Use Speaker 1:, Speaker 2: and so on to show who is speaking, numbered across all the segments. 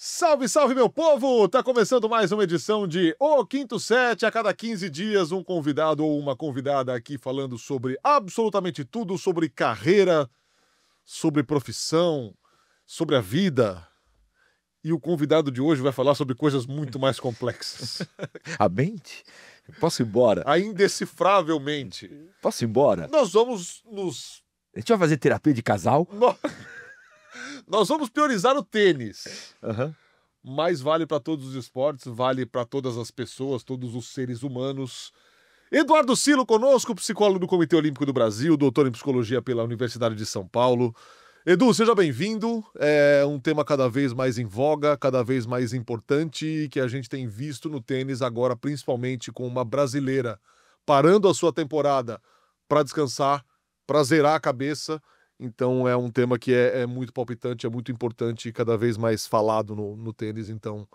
Speaker 1: Salve, salve, meu povo! Tá começando mais uma edição de O Quinto Set. A cada 15 dias, um convidado ou uma convidada aqui falando sobre absolutamente tudo, sobre carreira, sobre profissão, sobre a vida. E o convidado de hoje vai falar sobre coisas muito mais complexas.
Speaker 2: A mente? Posso ir embora?
Speaker 1: Indecifravelmente.
Speaker 2: Posso ir embora?
Speaker 1: Nós vamos nos...
Speaker 2: A gente vai fazer terapia de casal?
Speaker 1: Nós vamos priorizar o tênis.
Speaker 2: Uhum.
Speaker 1: Mas vale para todos os esportes, vale para todas as pessoas, todos os seres humanos. Eduardo Silo conosco, psicólogo do Comitê Olímpico do Brasil, doutor em psicologia pela Universidade de São Paulo. Edu, seja bem-vindo. É um tema cada vez mais em voga, cada vez mais importante, que a gente tem visto no tênis agora, principalmente com uma brasileira parando a sua temporada para descansar, para zerar a cabeça. Então é um tema que é muito palpitante, é muito importante e cada vez mais falado no tênis. Então,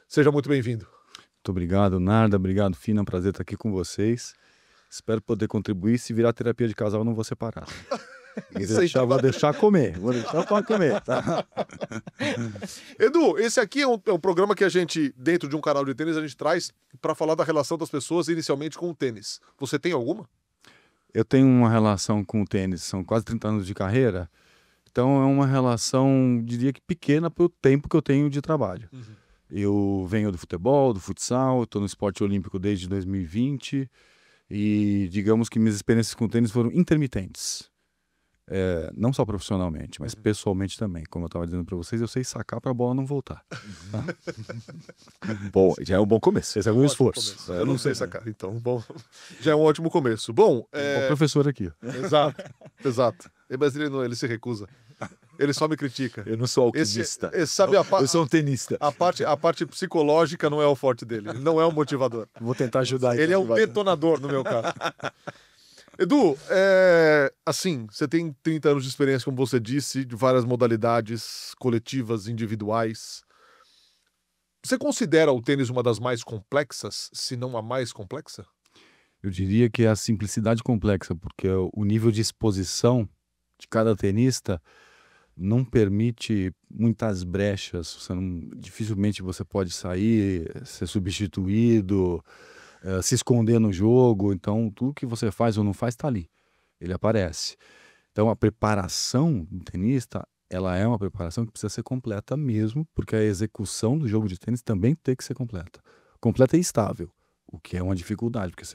Speaker 1: seja muito bem-vindo.
Speaker 3: Muito obrigado, Narda. Obrigado, Fina. É um prazer estar aqui com vocês. Espero poder contribuir. Se virar terapia de casal, eu não vou separar. Vou deixar comer. Vou deixar para comer, tá?
Speaker 1: Edu, esse aqui é um programa que a gente, dentro de um canal de tênis, a gente traz para falar da relação das pessoas inicialmente com o tênis. Você tem alguma?
Speaker 3: Eu tenho uma relação com o tênis, são quase 30 anos de carreira, então é uma relação, diria que pequena pelo tempo que eu tenho de trabalho. Uhum. Eu venho do futebol, do futsal, estou no esporte olímpico desde 2020 e digamos que minhas experiências com o tênis foram intermitentes. Não só profissionalmente, mas pessoalmente também. Como eu estava dizendo para vocês, eu sei sacar para a bola não voltar.
Speaker 2: Bom, já é um bom começo.
Speaker 3: Esse é um esforço.
Speaker 1: Eu não sei sacar, então bom, já é um ótimo começo. Bom,
Speaker 3: o professor aqui.
Speaker 1: Exato. Mas ele se recusa. Ele só me critica.
Speaker 2: Eu não sou alquimista.
Speaker 1: Eu
Speaker 2: sou um tenista.
Speaker 1: A parte psicológica não é o forte dele. Ele não é um motivador.
Speaker 3: Vou tentar ajudar.
Speaker 1: Ele é um detonador, no meu caso. Edu, assim, você tem 30 anos de experiência, como você disse, de várias modalidades coletivas, individuais. Você considera o tênis uma das mais complexas, se não a mais complexa?
Speaker 3: Eu diria que é a simplicidade complexa, porque o nível de exposição de cada tenista não permite muitas brechas. Dificilmente você pode sair, ser substituído, se esconder no jogo. Então tudo que você faz ou não faz está ali, ele aparece. Então a preparação do tenista, ela é uma preparação que precisa ser completa mesmo, porque a execução do jogo de tênis também tem que ser completa e estável, o que é uma dificuldade, porque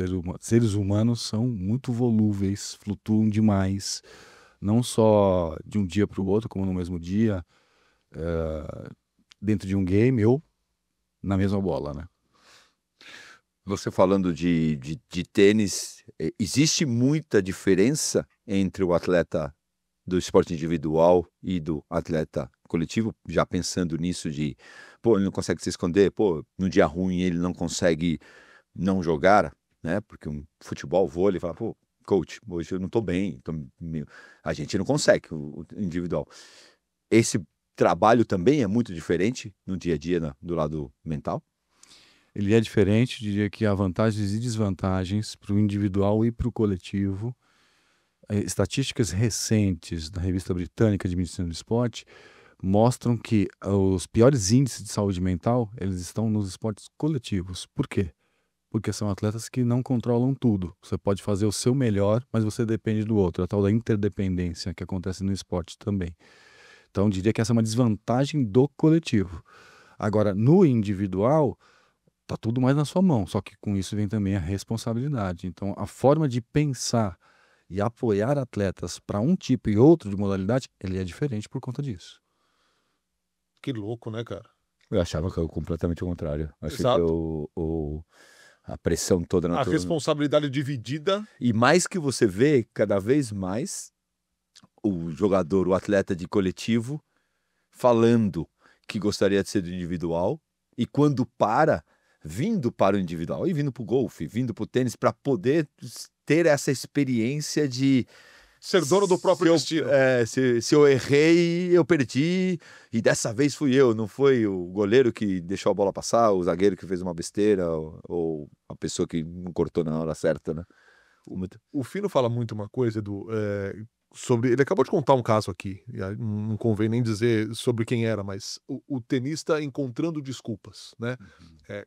Speaker 3: seres humanos são muito volúveis, flutuam demais, não só de um dia para o outro, como no mesmo dia, dentro de um game ou na mesma bola, né?
Speaker 2: Você falando de tênis, existe muita diferença entre o atleta do esporte individual e do atleta coletivo? Já pensando nisso de, ele não consegue se esconder, no dia ruim ele não consegue não jogar, né? Porque um futebol, vôlei, fala, coach, hoje eu não tô bem, a gente não consegue, o individual. Esse trabalho também é muito diferente no dia a dia, do lado mental?
Speaker 3: Ele é diferente, diria que há vantagens e desvantagens para o individual e para o coletivo. Estatísticas recentes da revista britânica de medicina do esporte mostram que os piores índices de saúde mental, eles estão nos esportes coletivos. Por quê? Porque são atletas que não controlam tudo. Você pode fazer o seu melhor, mas você depende do outro. A tal da interdependência que acontece no esporte também. Então, diria que essa é uma desvantagem do coletivo. Agora, no individual, está tudo mais na sua mão, só que com isso vem também a responsabilidade. Então, a forma de pensar e apoiar atletas para um tipo e outro de modalidade, ele é diferente por conta disso.
Speaker 1: Que louco, né, cara?
Speaker 2: Eu achava que era completamente o contrário. Achei
Speaker 1: Exato.
Speaker 2: que a pressão toda...
Speaker 1: A responsabilidade dividida.
Speaker 2: E mais que você vê, cada vez mais, o jogador, o atleta de coletivo, falando que gostaria de ser do individual, e quando vindo para o individual, e vindo para o golfe, vindo para o tênis, para poder ter essa experiência de
Speaker 1: ser dono do próprio destino.
Speaker 2: Se eu errei, eu perdi, e dessa vez fui eu, não foi o goleiro que deixou a bola passar, o zagueiro que fez uma besteira, ou a pessoa que não cortou na hora certa, né?
Speaker 1: O Fino fala muito uma coisa, Edu, sobre... Ele acabou de contar um caso aqui, e aí não convém nem dizer sobre quem era, mas o tenista encontrando desculpas, né?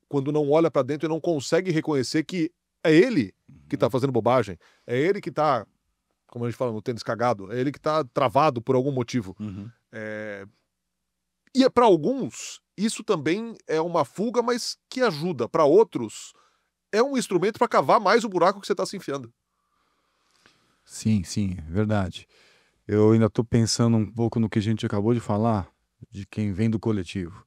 Speaker 1: Quando não olha pra dentro e não consegue reconhecer que é ele que tá fazendo bobagem, é ele que tá, como a gente fala no tênis, cagado, é ele que tá travado por algum motivo. E para alguns, isso também é uma fuga, mas que ajuda. Para outros, é um instrumento para cavar mais o buraco que você está se enfiando.
Speaker 3: Sim, sim, é verdade. Eu ainda estou pensando um pouco no que a gente acabou de falar, de quem vem do coletivo.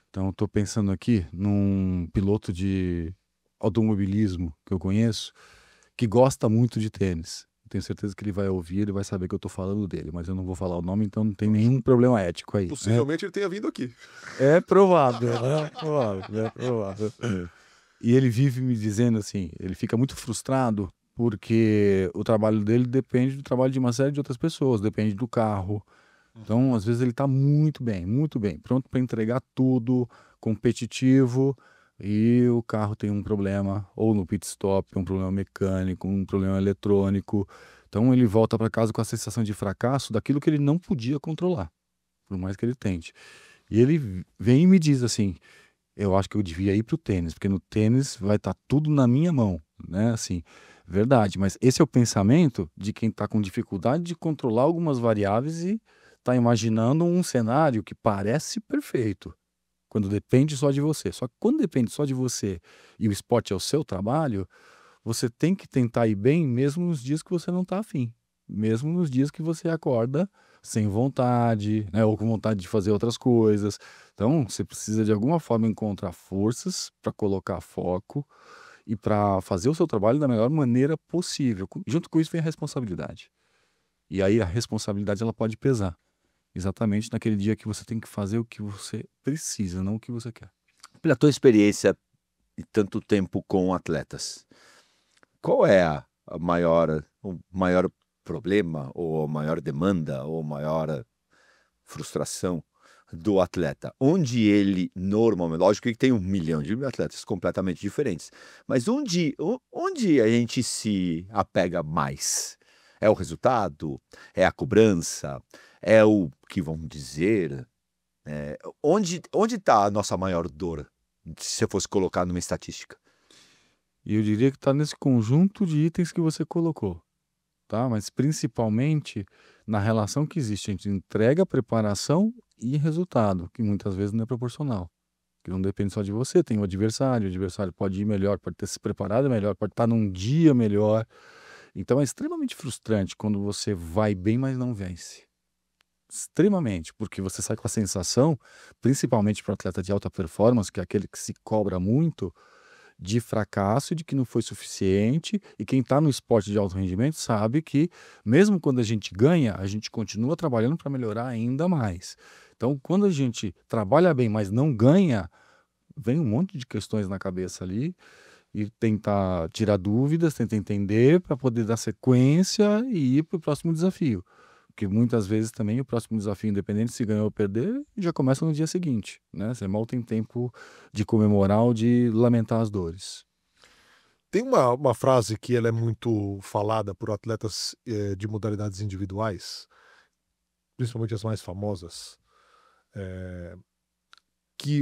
Speaker 3: Então, estou pensando aqui num piloto de automobilismo que eu conheço, que gosta muito de tênis. Tenho certeza que ele vai ouvir, ele vai saber que eu estou falando dele, mas eu não vou falar o nome, então não tem nenhum problema ético aí.
Speaker 1: Possivelmente ele tenha vindo aqui.
Speaker 3: É provável, é provável, é provável. E ele vive me dizendo assim, ele fica muito frustrado porque o trabalho dele depende do trabalho de uma série de outras pessoas, depende do carro. Então, às vezes ele está muito bem, pronto para entregar tudo, competitivo, e o carro tem um problema, ou no pit stop, um problema mecânico, um problema eletrônico. Então ele volta para casa com a sensação de fracasso daquilo que ele não podia controlar, por mais que ele tente. E ele vem e me diz assim, eu acho que eu devia ir para o tênis, porque no tênis vai estar tudo na minha mão, né? Assim, verdade, mas esse é o pensamento de quem está com dificuldade de controlar algumas variáveis e está imaginando um cenário que parece perfeito, quando depende só de você. Só que quando depende só de você e o esporte é o seu trabalho, você tem que tentar ir bem mesmo nos dias que você não está afim, mesmo nos dias que você acorda sem vontade, né, ou com vontade de fazer outras coisas. Então, você precisa de alguma forma encontrar forças para colocar foco e para fazer o seu trabalho da melhor maneira possível. Junto com isso vem a responsabilidade. E aí a responsabilidade ela pode pesar. Exatamente naquele dia que você tem que fazer o que você precisa, não o que você quer.
Speaker 2: Pela tua experiência e tanto tempo com atletas, qual é o maior problema, ou a maior demanda, ou a maior frustração do atleta? Onde ele normalmente, lógico que tem 1 milhão de atletas completamente diferentes, mas onde a gente se apega mais? É o resultado? É a cobrança? É o que vão dizer? Onde está a nossa maior dor, se você fosse colocar numa estatística?
Speaker 3: E eu diria que está nesse conjunto de itens que você colocou, tá? Mas principalmente na relação que existe entre entrega, preparação e resultado, que muitas vezes não é proporcional, que não depende só de você, tem o adversário pode ir melhor, pode ter se preparado melhor, pode estar num dia melhor. Então é extremamente frustrante quando você vai bem, mas não vence. Extremamente, porque você sai com a sensação, principalmente para o atleta de alta performance, que é aquele que se cobra muito, de fracasso, de que não foi suficiente, e quem está no esporte de alto rendimento sabe que, mesmo quando a gente ganha, a gente continua trabalhando para melhorar ainda mais. Então, quando a gente trabalha bem, mas não ganha, vem um monte de questões na cabeça ali, e tentar tirar dúvidas, tentar entender para poder dar sequência e ir para o próximo desafio. Porque muitas vezes também o próximo desafio, independente se ganhar ou perder, já começa no dia seguinte, né? Você mal tem tempo de comemorar ou de lamentar as dores.
Speaker 1: Tem uma frase que ela é muito falada por atletas de modalidades individuais, principalmente as mais famosas, que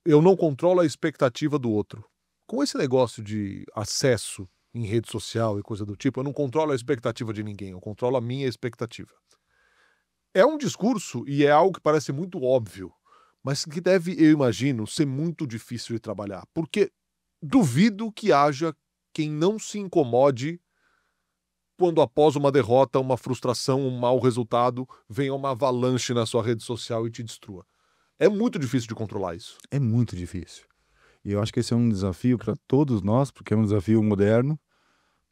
Speaker 1: eu não controlo a expectativa do outro. Com esse negócio de acesso em rede social e coisa do tipo, eu não controlo a expectativa de ninguém, eu controlo a minha expectativa. É um discurso e é algo que parece muito óbvio, mas que deve, eu imagino, ser muito difícil de trabalhar, porque duvido que haja quem não se incomode quando após uma derrota, uma frustração, um mau resultado, venha uma avalanche na sua rede social e te destrua. É muito difícil de controlar isso.
Speaker 3: É muito difícil. E eu acho que esse é um desafio para todos nós, porque é um desafio moderno.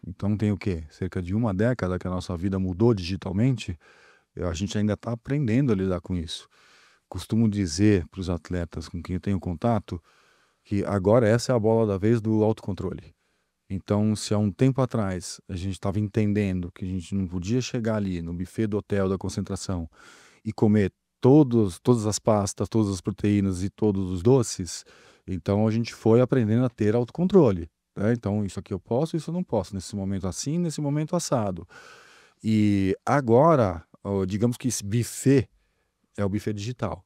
Speaker 3: Então tem o quê? Cerca de uma década que a nossa vida mudou digitalmente. A gente ainda está aprendendo a lidar com isso. Costumo dizer para os atletas com quem eu tenho contato que agora essa é a bola da vez do autocontrole. Então, se há um tempo atrás a gente estava entendendo que a gente não podia chegar ali no buffet do hotel da concentração e comer todas as pastas, todas as proteínas e todos os doces, então a gente foi aprendendo a ter autocontrole, né? Então, isso aqui eu posso, isso eu não posso, nesse momento assim, nesse momento assado. E agora, digamos que esse buffet é o buffet digital.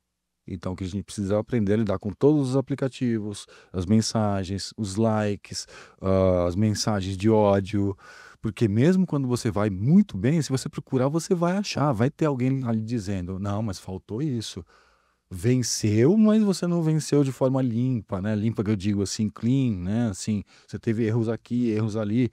Speaker 3: Então, que a gente precisa aprender a lidar com todos os aplicativos, as mensagens, os likes, as mensagens de ódio, porque mesmo quando você vai muito bem, se você procurar, você vai achar, vai ter alguém ali dizendo, não, mas faltou isso. Venceu, mas você não venceu de forma limpa, né? Limpa que eu digo assim, clean, né? Assim, você teve erros aqui, erros ali.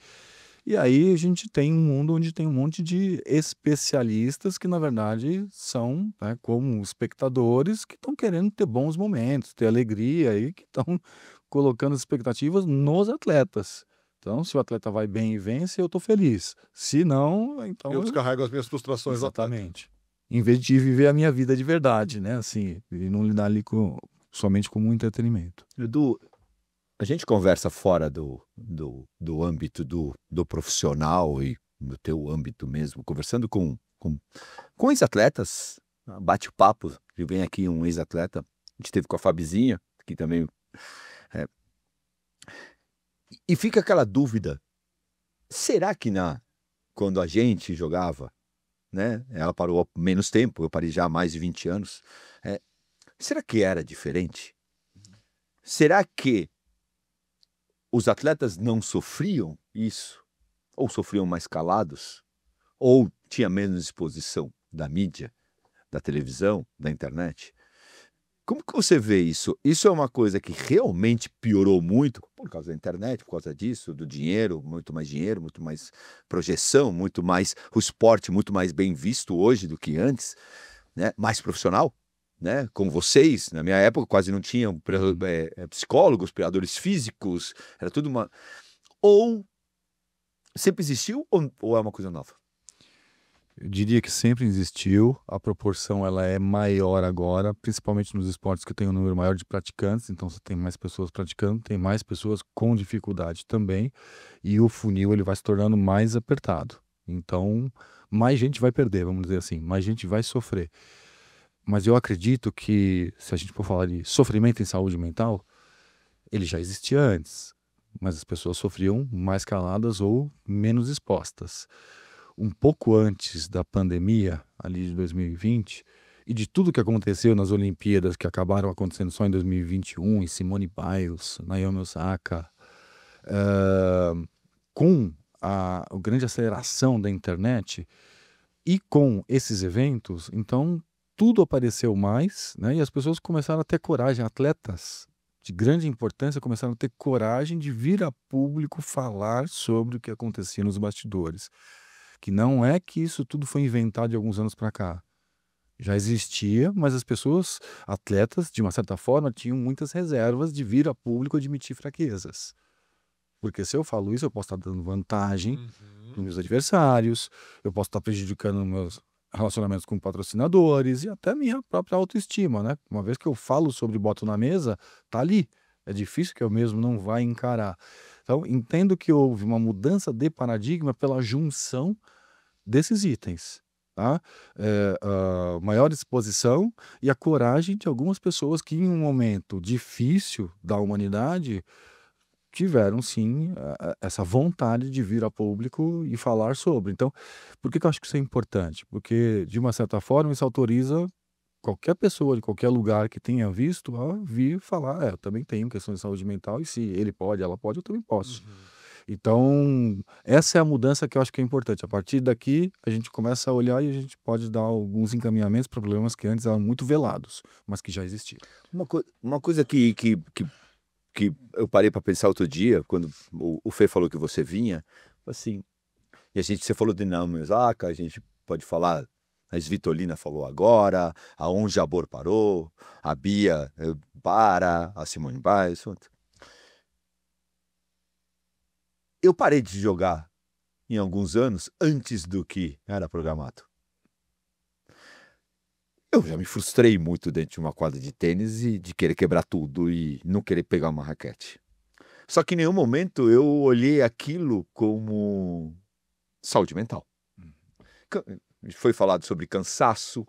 Speaker 3: E aí a gente tem um mundo onde tem um monte de especialistas que, na verdade, são, né, como espectadores que estão querendo ter bons momentos, ter alegria e que estão colocando as expectativas nos atletas. Então, se o atleta vai bem e vence, eu estou feliz. Se não, então
Speaker 1: Eu descarrego as minhas frustrações do atleta.
Speaker 3: exatamente. Em vez de viver a minha vida de verdade, né? Assim, e não lidar ali somente com um entretenimento.
Speaker 2: Edu, a gente conversa fora do âmbito do profissional e no teu âmbito mesmo, conversando com ex-atletas, bate-papo, e vem aqui um ex-atleta, a gente teve com a Fabizinha, que também... E fica aquela dúvida, será que quando a gente jogava, né, ela parou há menos tempo, eu parei já há mais de 20 anos, será que era diferente? Será que os atletas não sofriam isso? Ou sofriam mais calados? Ou tinha menos exposição da mídia, da televisão, da internet? Como que você vê isso? Isso é uma coisa que realmente piorou muito por causa da internet, por causa disso, do dinheiro, muito mais projeção, muito mais o esporte muito mais bem visto hoje do que antes, né? Mais profissional, né? Como vocês, na minha época quase não tinham psicólogos, preparadores físicos, era tudo uma... Ou sempre existiu ou é uma coisa nova?
Speaker 3: Eu diria que sempre existiu, a proporção ela é maior agora, principalmente nos esportes que tem um número maior de praticantes, então você tem mais pessoas praticando, tem mais pessoas com dificuldade também, e o funil ele vai se tornando mais apertado. Então, mais gente vai perder, vamos dizer assim, mais gente vai sofrer. Mas eu acredito que, se a gente for falar de sofrimento em saúde mental, ele já existia antes, mas as pessoas sofriam mais caladas ou menos expostas. Um pouco antes da pandemia, ali de 2020, e de tudo que aconteceu nas Olimpíadas, que acabaram acontecendo só em 2021, e Simone Biles, Naomi Osaka, com a grande aceleração da internet e com esses eventos, então tudo apareceu mais, né? E as pessoas começaram a ter coragem, atletas de grande importância começaram a ter coragem de vir a público falar sobre o que acontecia nos bastidores. Que não é que isso tudo foi inventado de alguns anos para cá. Já existia, mas as pessoas, atletas, de uma certa forma, tinham muitas reservas de vir a público admitir fraquezas. Porque se eu falo isso, eu posso estar dando vantagem nos meus adversários, eu posso estar prejudicando meus relacionamentos com patrocinadores e até minha própria autoestima, né? Uma vez que eu falo sobre boto na mesa, tá ali. É difícil que eu mesmo não vá encarar. Então, entendo que houve uma mudança de paradigma pela junção desses itens, tá? A maior exposição e a coragem de algumas pessoas que, em um momento difícil da humanidade, tiveram, sim, essa vontade de vir a público e falar sobre. Então, por que eu acho que isso é importante? Porque, de uma certa forma, isso autoriza qualquer pessoa de qualquer lugar que tenha visto a vir falar, eu também tenho questões de saúde mental e se ele pode, ela pode, eu também posso. Então, essa é a mudança que eu acho que é importante. A partir daqui, a gente começa a olhar e a gente pode dar alguns encaminhamentos para problemas que antes eram muito velados, mas que já existiam.
Speaker 2: Uma coisa que eu parei para pensar outro dia, quando o Fê falou que você vinha, assim, e você falou de Naomi Osaka, a gente pode falar, a Svitolina falou agora, a On Jabor parou, a Bia para, a Simone Biles. Eu parei de jogar em alguns anos antes do que era programado. Eu já me frustrei muito dentro de uma quadra de tênis e de querer quebrar tudo e não querer pegar uma raquete. Só que em nenhum momento eu olhei aquilo como saúde mental. Foi falado sobre cansaço,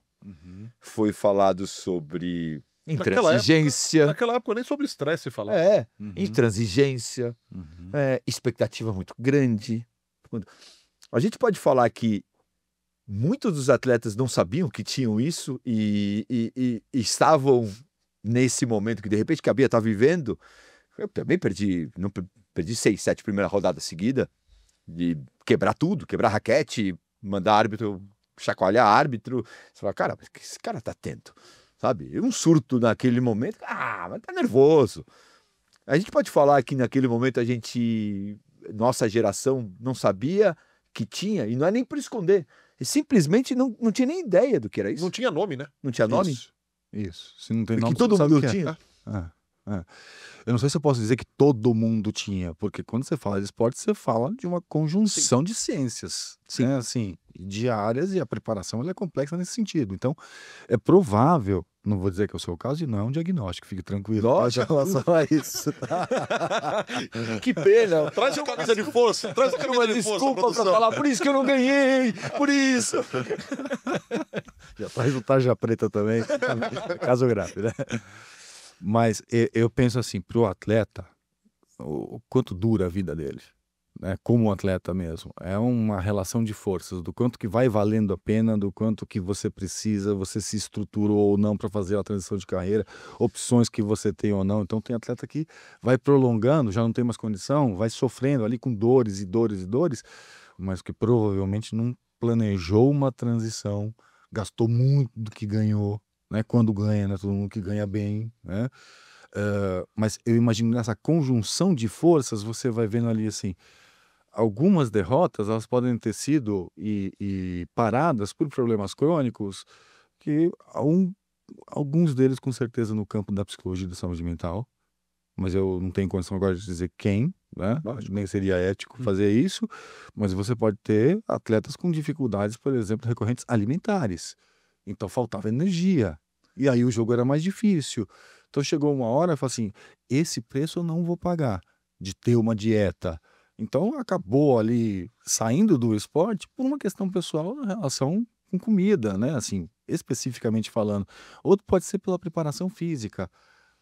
Speaker 2: foi falado sobre intransigência.
Speaker 1: Naquela época nem sobre estresse se falava.
Speaker 2: Intransigência, expectativa muito grande. A gente pode falar que muitos dos atletas não sabiam que tinham isso e estavam nesse momento que de repente que a Bia está vivendo. Eu também perdi 6, 7 primeiras rodadas seguidas, de quebrar tudo, quebrar raquete, mandar árbitro, chacoalhar árbitro. Você fala, cara, mas o que esse cara tá tendo? Sabe? Um surto naquele momento, mas tá nervoso. A gente pode falar que naquele momento nossa geração não sabia que tinha, e não é nem por esconder, e simplesmente não tinha nem ideia do que era isso.
Speaker 1: Não tinha nome, né?
Speaker 2: Não tinha nome?
Speaker 3: Isso. Se não tem
Speaker 2: Porque
Speaker 3: nome,
Speaker 2: todo
Speaker 3: você não
Speaker 2: mundo
Speaker 3: sabe o que
Speaker 2: tinha.
Speaker 3: é. Eu não sei se eu posso dizer que todo mundo tinha, porque quando você fala de esporte, você fala de uma conjunção de ciências, né? Assim, diárias, e a preparação ela é complexa nesse sentido. Então, é provável, não vou dizer que é o seu caso, e não é um diagnóstico, fique tranquilo.
Speaker 2: Nossa,
Speaker 3: em relação a isso.
Speaker 2: que pena.
Speaker 1: Traz a camisa de força. Traz a
Speaker 2: Uma
Speaker 1: camisa de força,
Speaker 2: desculpa pra
Speaker 1: produção.
Speaker 2: falar, por isso que eu não ganhei, por isso.
Speaker 3: Já traz o tarja preta também, caso grave, né? Mas eu penso assim, para o atleta, o quanto dura a vida dele, né? Como um atleta mesmo, é uma relação de forças, do quanto que vai valendo a pena, do quanto que você precisa, você se estruturou ou não para fazer a transição de carreira, opções que você tem ou não. Então tem atleta que vai prolongando, já não tem mais condição, vai sofrendo ali com dores e dores e dores, mas que provavelmente não planejou uma transição, gastou muito do que ganhou, né? Quando ganha, né? Todo mundo que ganha bem, né? Mas eu imagino nessa conjunção de forças, você vai vendo ali assim, algumas derrotas elas podem ter sido e paradas por problemas crônicos, que alguns deles com certeza no campo da psicologia e da saúde mental, mas eu não tenho condição agora de dizer quem, né? Nem seria ético fazer isso, mas você pode ter atletas com dificuldades, por exemplo, recorrentes alimentares. Então faltava energia. E aí o jogo era mais difícil. Então chegou uma hora e falou assim, esse preço eu não vou pagar de ter uma dieta. Então acabou ali saindo do esporte por uma questão pessoal na relação com comida, né? Assim, especificamente falando. Outro pode ser pela preparação física.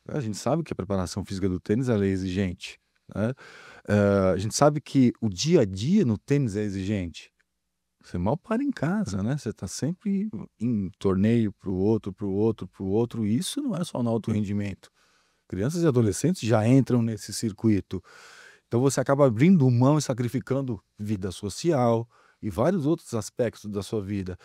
Speaker 3: A gente sabe que a preparação física do tênis ela é exigente, né? A gente sabe que o dia a dia no tênis é exigente. Você mal para em casa, né? Você está sempre em torneio para o outro, para o outro, para o outro. E isso não é só no alto rendimento. Crianças e adolescentes já entram nesse circuito. Então você acaba abrindo mão e sacrificando vida social e vários outros aspectos da sua vida.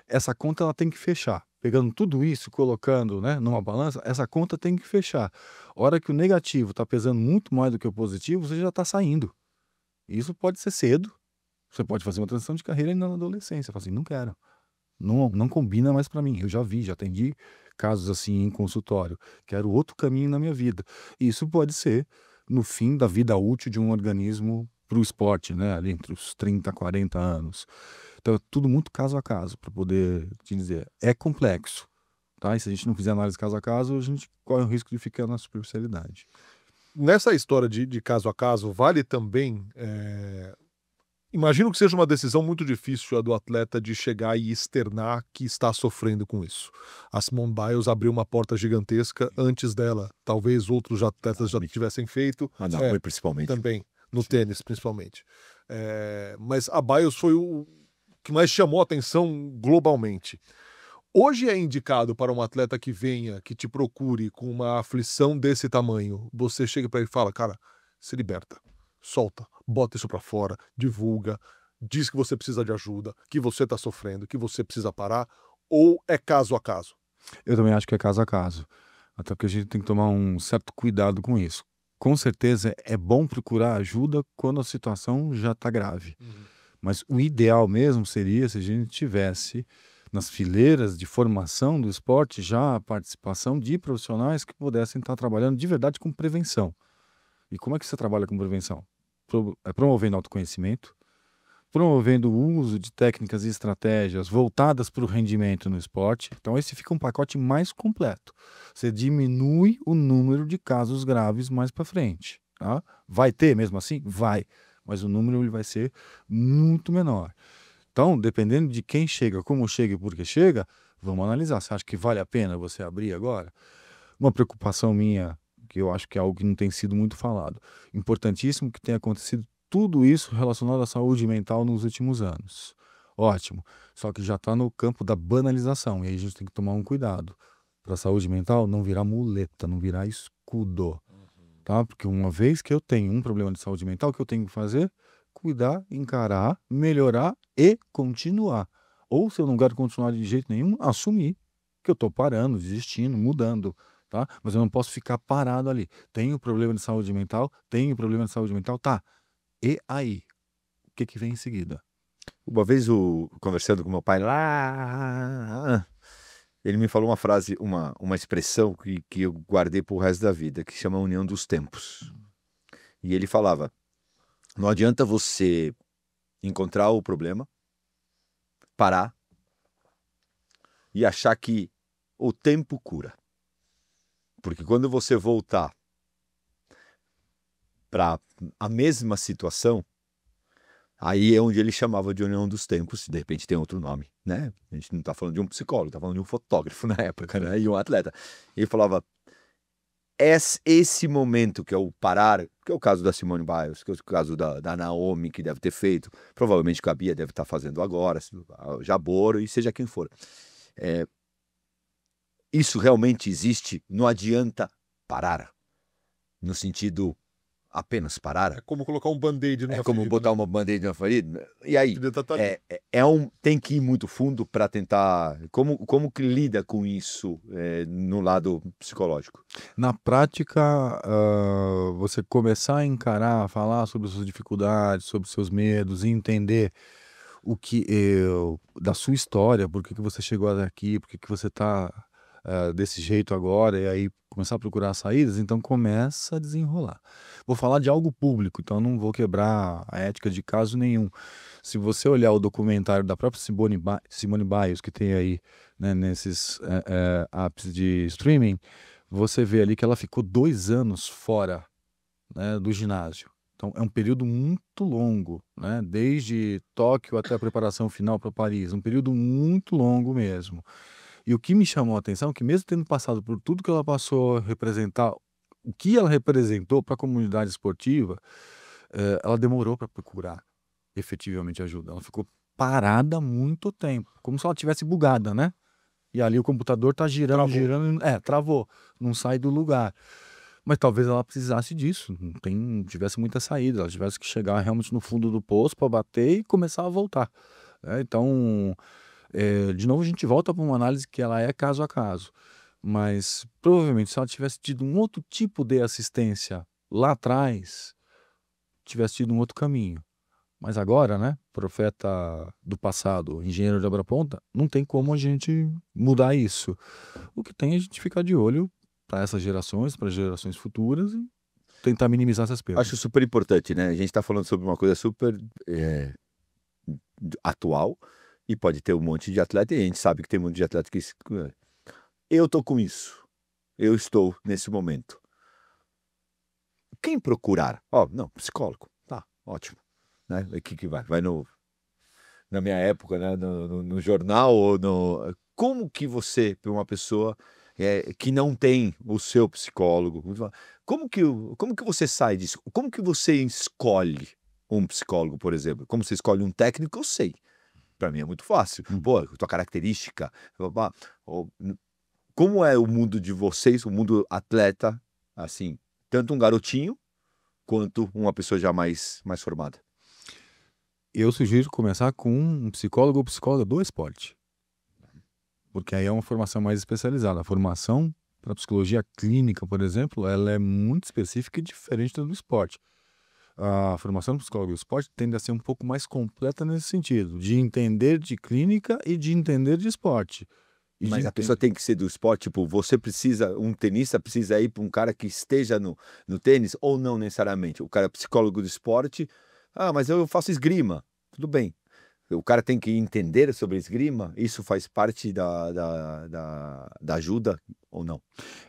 Speaker 3: Essa conta ela tem que fechar. Pegando tudo isso, colocando, né, numa balança, essa conta tem que fechar. A hora que o negativo está pesando muito mais do que o positivo, você já está saindo. Isso pode ser cedo. Você pode fazer uma transição de carreira ainda na adolescência. Fala assim, não quero. Não combina mais para mim. Eu já atendi casos assim em consultório. Quero outro caminho na minha vida. E isso pode ser no fim da vida útil de um organismo para o esporte, né? Ali entre os 30 e 40 anos. Então é tudo muito caso a caso, para poder te dizer. É complexo, tá? E se a gente não fizer análise caso a caso, a gente corre o risco de ficar na superficialidade.
Speaker 1: Nessa história de caso a caso, vale também... Imagino que seja uma decisão muito difícil a do atleta de chegar e externar que está sofrendo com isso. A Simone Biles abriu uma porta gigantesca antes dela. Talvez outros atletas já tivessem feito.
Speaker 2: Foi principalmente.
Speaker 1: Também, no tênis principalmente. Mas a Biles foi o que mais chamou a atenção globalmente. Hoje é indicado para um atleta que venha, que te procure com uma aflição desse tamanho, você chega para ele e fala, cara, se liberta, solta, bota isso para fora, divulga, diz que você precisa de ajuda, que você está sofrendo, que você precisa parar, ou é caso a caso?
Speaker 3: Eu também acho que é caso a caso. Até porque a gente tem que tomar um certo cuidado com isso. Com certeza é bom procurar ajuda quando a situação já está grave. Mas o ideal mesmo seria se a gente tivesse nas fileiras de formação do esporte já a participação de profissionais que pudessem estar trabalhando de verdade com prevenção. E como é que você trabalha com prevenção? Promovendo autoconhecimento, promovendo o uso de técnicas e estratégias voltadas para o rendimento no esporte. Então esse fica um pacote mais completo. Você diminui o número de casos graves mais para frente. Tá? Vai ter mesmo assim? Vai. Mas o número ele vai ser muito menor. Então, dependendo de quem chega, como chega e por que chega, vamos analisar. Você acha que vale a pena você abrir agora? Uma preocupação minha, que eu acho que é algo que não tem sido muito falado. Importantíssimo que tenha acontecido tudo isso relacionado à saúde mental nos últimos anos. ótimo. Só que já está no campo da banalização, e aí a gente tem que tomar um cuidado para a saúde mental não virar muleta, não virar escudo, tá? Porque uma vez que eu tenho um problema de saúde mental, o que eu tenho que fazer? Cuidar, encarar, melhorar e continuar. Ou se eu não quero continuar de jeito nenhum, assumir que eu estou parando, desistindo, mudando, tá? Mas eu não posso ficar parado ali. Tenho problema de saúde mental, tá. E aí? O que que vem em seguida?
Speaker 2: Uma vez, conversando com meu pai lá, ele me falou uma frase, uma expressão que eu guardei pro resto da vida, que chama União dos Tempos. E ele falava, não adianta você encontrar o problema, parar e achar que o tempo cura. Porque quando você voltar para a mesma situação, aí é onde ele chamava de União dos Tempos, de repente tem outro nome, né? A gente não está falando de um psicólogo, está falando de um fotógrafo na época, né? E um atleta. Ele falava, esse momento que é o parar, que é o caso da Simone Biles, que é o caso da Naomi, que deve ter feito, provavelmente que a Bia deve estar fazendo agora, Jaboro e seja quem for. Isso realmente existe, não adianta parar, no sentido apenas parar.
Speaker 1: É como colocar um band-aid numa
Speaker 2: É como
Speaker 1: ferida,
Speaker 2: botar
Speaker 1: né?
Speaker 2: uma band-aid na ferida. E aí,
Speaker 1: Ferida tá ali.
Speaker 2: tem que ir muito fundo para tentar. Como que lida com isso no lado psicológico?
Speaker 3: Na prática, você começar a encarar, a falar sobre suas dificuldades, sobre seus medos, e entender o que da sua história, por que que você chegou até aqui, por que que você está desse jeito agora, e aí começar a procurar saídas, então começa a desenrolar. Vou falar de algo público, então não vou quebrar a ética de caso nenhum. Se você olhar o documentário da própria Simone Biles, que tem aí, né, nesses apps de streaming, você vê ali que ela ficou 2 anos fora, né, do ginásio. Então é um período muito longo, né, desde Tóquio até a preparação final para Paris, um período muito longo mesmo. E o que me chamou a atenção é que mesmo tendo passado por tudo que ela passou a representar, o que ela representou para a comunidade esportiva, ela demorou para procurar efetivamente ajuda. Ela ficou parada muito tempo, como se ela tivesse bugada, né? E ali o computador tá girando,
Speaker 1: Travou.
Speaker 3: girando, travou, não sai do lugar. Mas talvez ela precisasse disso, não tivesse muita saída, ela tivesse que chegar realmente no fundo do poço para bater e começar a voltar, né? Então, de novo a gente volta para uma análise que ela é caso a caso, mas provavelmente se ela tivesse tido um outro tipo de assistência lá atrás, tivesse tido um outro caminho. Mas agora, né, profeta do passado, engenheiro de obra-pronta, não tem como a gente mudar isso. O que tem é a gente ficar de olho para essas gerações, para gerações futuras e tentar minimizar essas perdas.
Speaker 2: Acho super importante, né? A gente está falando sobre uma coisa super atual e pode ter um monte de atleta e a gente sabe que tem um monte de atleta que... Eu tô com isso. Eu estou nesse momento. Quem procurar? Não, psicólogo. Tá, ótimo. Né? O que vai? Vai na minha época, né? no jornal ou no... Como que você, para uma pessoa que não tem o seu psicólogo, como que você sai disso? Como que você escolhe um psicólogo, por exemplo? Como você escolhe um técnico, eu sei. Para mim é muito fácil. Pô, tua característica. Como é o mundo de vocês, o mundo atleta, assim, tanto um garotinho quanto uma pessoa já mais formada?
Speaker 3: Eu sugiro começar com um psicólogo ou psicóloga do esporte, porque aí é uma formação mais especializada. A formação para psicologia clínica, por exemplo, ela é muito específica e diferente da do esporte. A formação do psicólogo do esporte tende a ser um pouco mais completa nesse sentido, de entender de clínica e de entender de esporte.
Speaker 2: Mas a pessoa tem que ser do esporte, tipo, um tenista precisa ir para um cara que esteja no tênis, ou não necessariamente? O cara é psicólogo do esporte, mas eu faço esgrima, tudo bem. O cara tem que entender sobre esgrima, isso faz parte da ajuda ou não?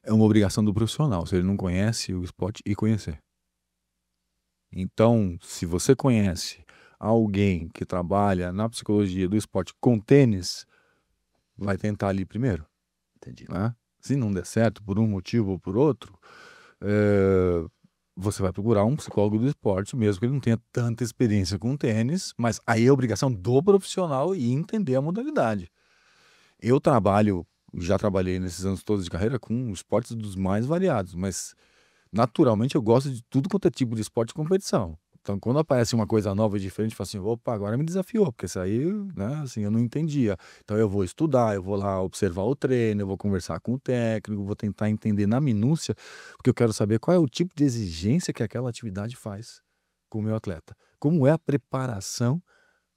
Speaker 3: É uma obrigação do profissional, se ele não conhece o esporte, e conhecer. Então, se você conhece alguém que trabalha na psicologia do esporte com tênis, vai tentar ali primeiro.
Speaker 2: Entendi.
Speaker 3: Né? Se não der certo por um motivo ou por outro, você vai procurar um psicólogo do esporte, mesmo que ele não tenha tanta experiência com tênis, mas aí é obrigação do profissional e entender a modalidade. Eu já trabalhei nesses anos todos de carreira com esportes dos mais variados, mas naturalmente eu gosto de tudo quanto é tipo de esporte e competição. Então, quando aparece uma coisa nova e diferente, eu falo assim, opa, agora me desafiou, porque isso aí, né, assim, eu não entendia. Então, eu vou estudar, eu vou lá observar o treino, eu vou conversar com o técnico, vou tentar entender na minúcia, porque eu quero saber qual é o tipo de exigência que aquela atividade faz com o meu atleta. Como é a preparação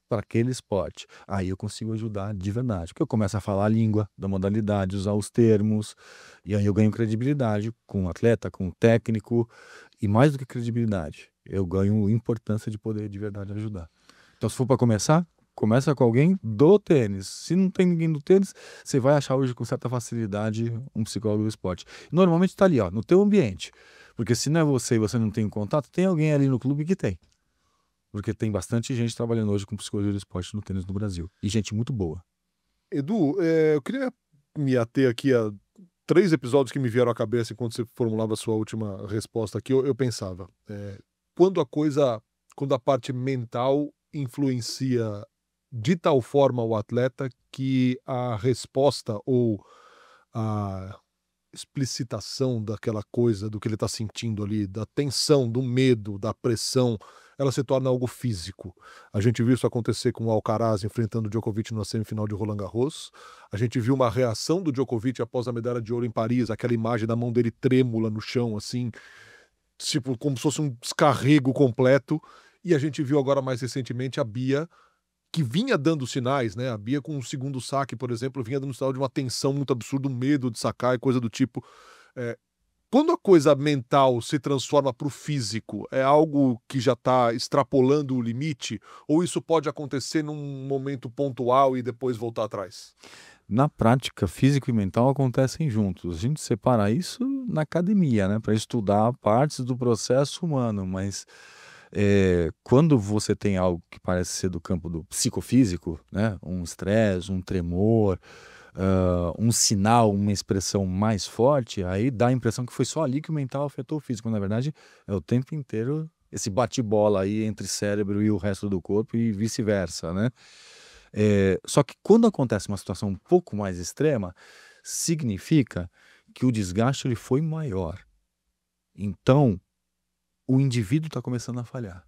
Speaker 3: para aquele esporte. Aí eu consigo ajudar de verdade, porque eu começo a falar a língua da modalidade, usar os termos, e aí eu ganho credibilidade com o atleta, com o técnico, e mais do que credibilidade, eu ganho importância de poder de verdade ajudar. Então, se for para começar, começa com alguém do tênis. Se não tem ninguém do tênis, você vai achar hoje com certa facilidade um psicólogo do esporte. Normalmente está ali, ó, no teu ambiente, porque se não é você e você não tem contato, tem alguém ali no clube que tem. Porque tem bastante gente trabalhando hoje com psicologia do esporte no tênis no Brasil. E gente muito boa.
Speaker 1: Edu, eu queria me ater aqui a 3 episódios que me vieram à cabeça enquanto você formulava a sua última resposta aqui. Eu pensava, quando a parte mental influencia de tal forma o atleta que a resposta ou a explicitação daquela coisa, do que ele está sentindo ali, da tensão, do medo, da pressão, ela se torna algo físico. A gente viu isso acontecer com o Alcaraz enfrentando o Djokovic na semifinal de Roland Garros. A gente viu uma reação do Djokovic após a medalha de ouro em Paris, aquela imagem da mão dele trêmula no chão, assim, tipo, como se fosse um descarrego completo. E a gente viu agora mais recentemente a Bia, que vinha dando sinais, né? A Bia com o segundo saque, por exemplo, vinha dando sinal de uma tensão muito absurda, um medo de sacar e coisa do tipo. Quando a coisa mental se transforma para o físico, é algo que já está extrapolando o limite? Ou isso pode acontecer num momento pontual e depois voltar atrás?
Speaker 3: Na prática, físico e mental acontecem juntos. A gente separa isso na academia, né? Para estudar partes do processo humano, mas quando você tem algo que parece ser do campo do psicofísico, né? Um estresse, um tremor, um sinal, uma expressão mais forte, aí dá a impressão que foi só ali que o mental afetou o físico. Na verdade, é o tempo inteiro esse bate-bola aí entre cérebro e o resto do corpo e vice-versa, né? Só que quando acontece uma situação um pouco mais extrema, significa que o desgaste ele foi maior. Então, o indivíduo está começando a falhar.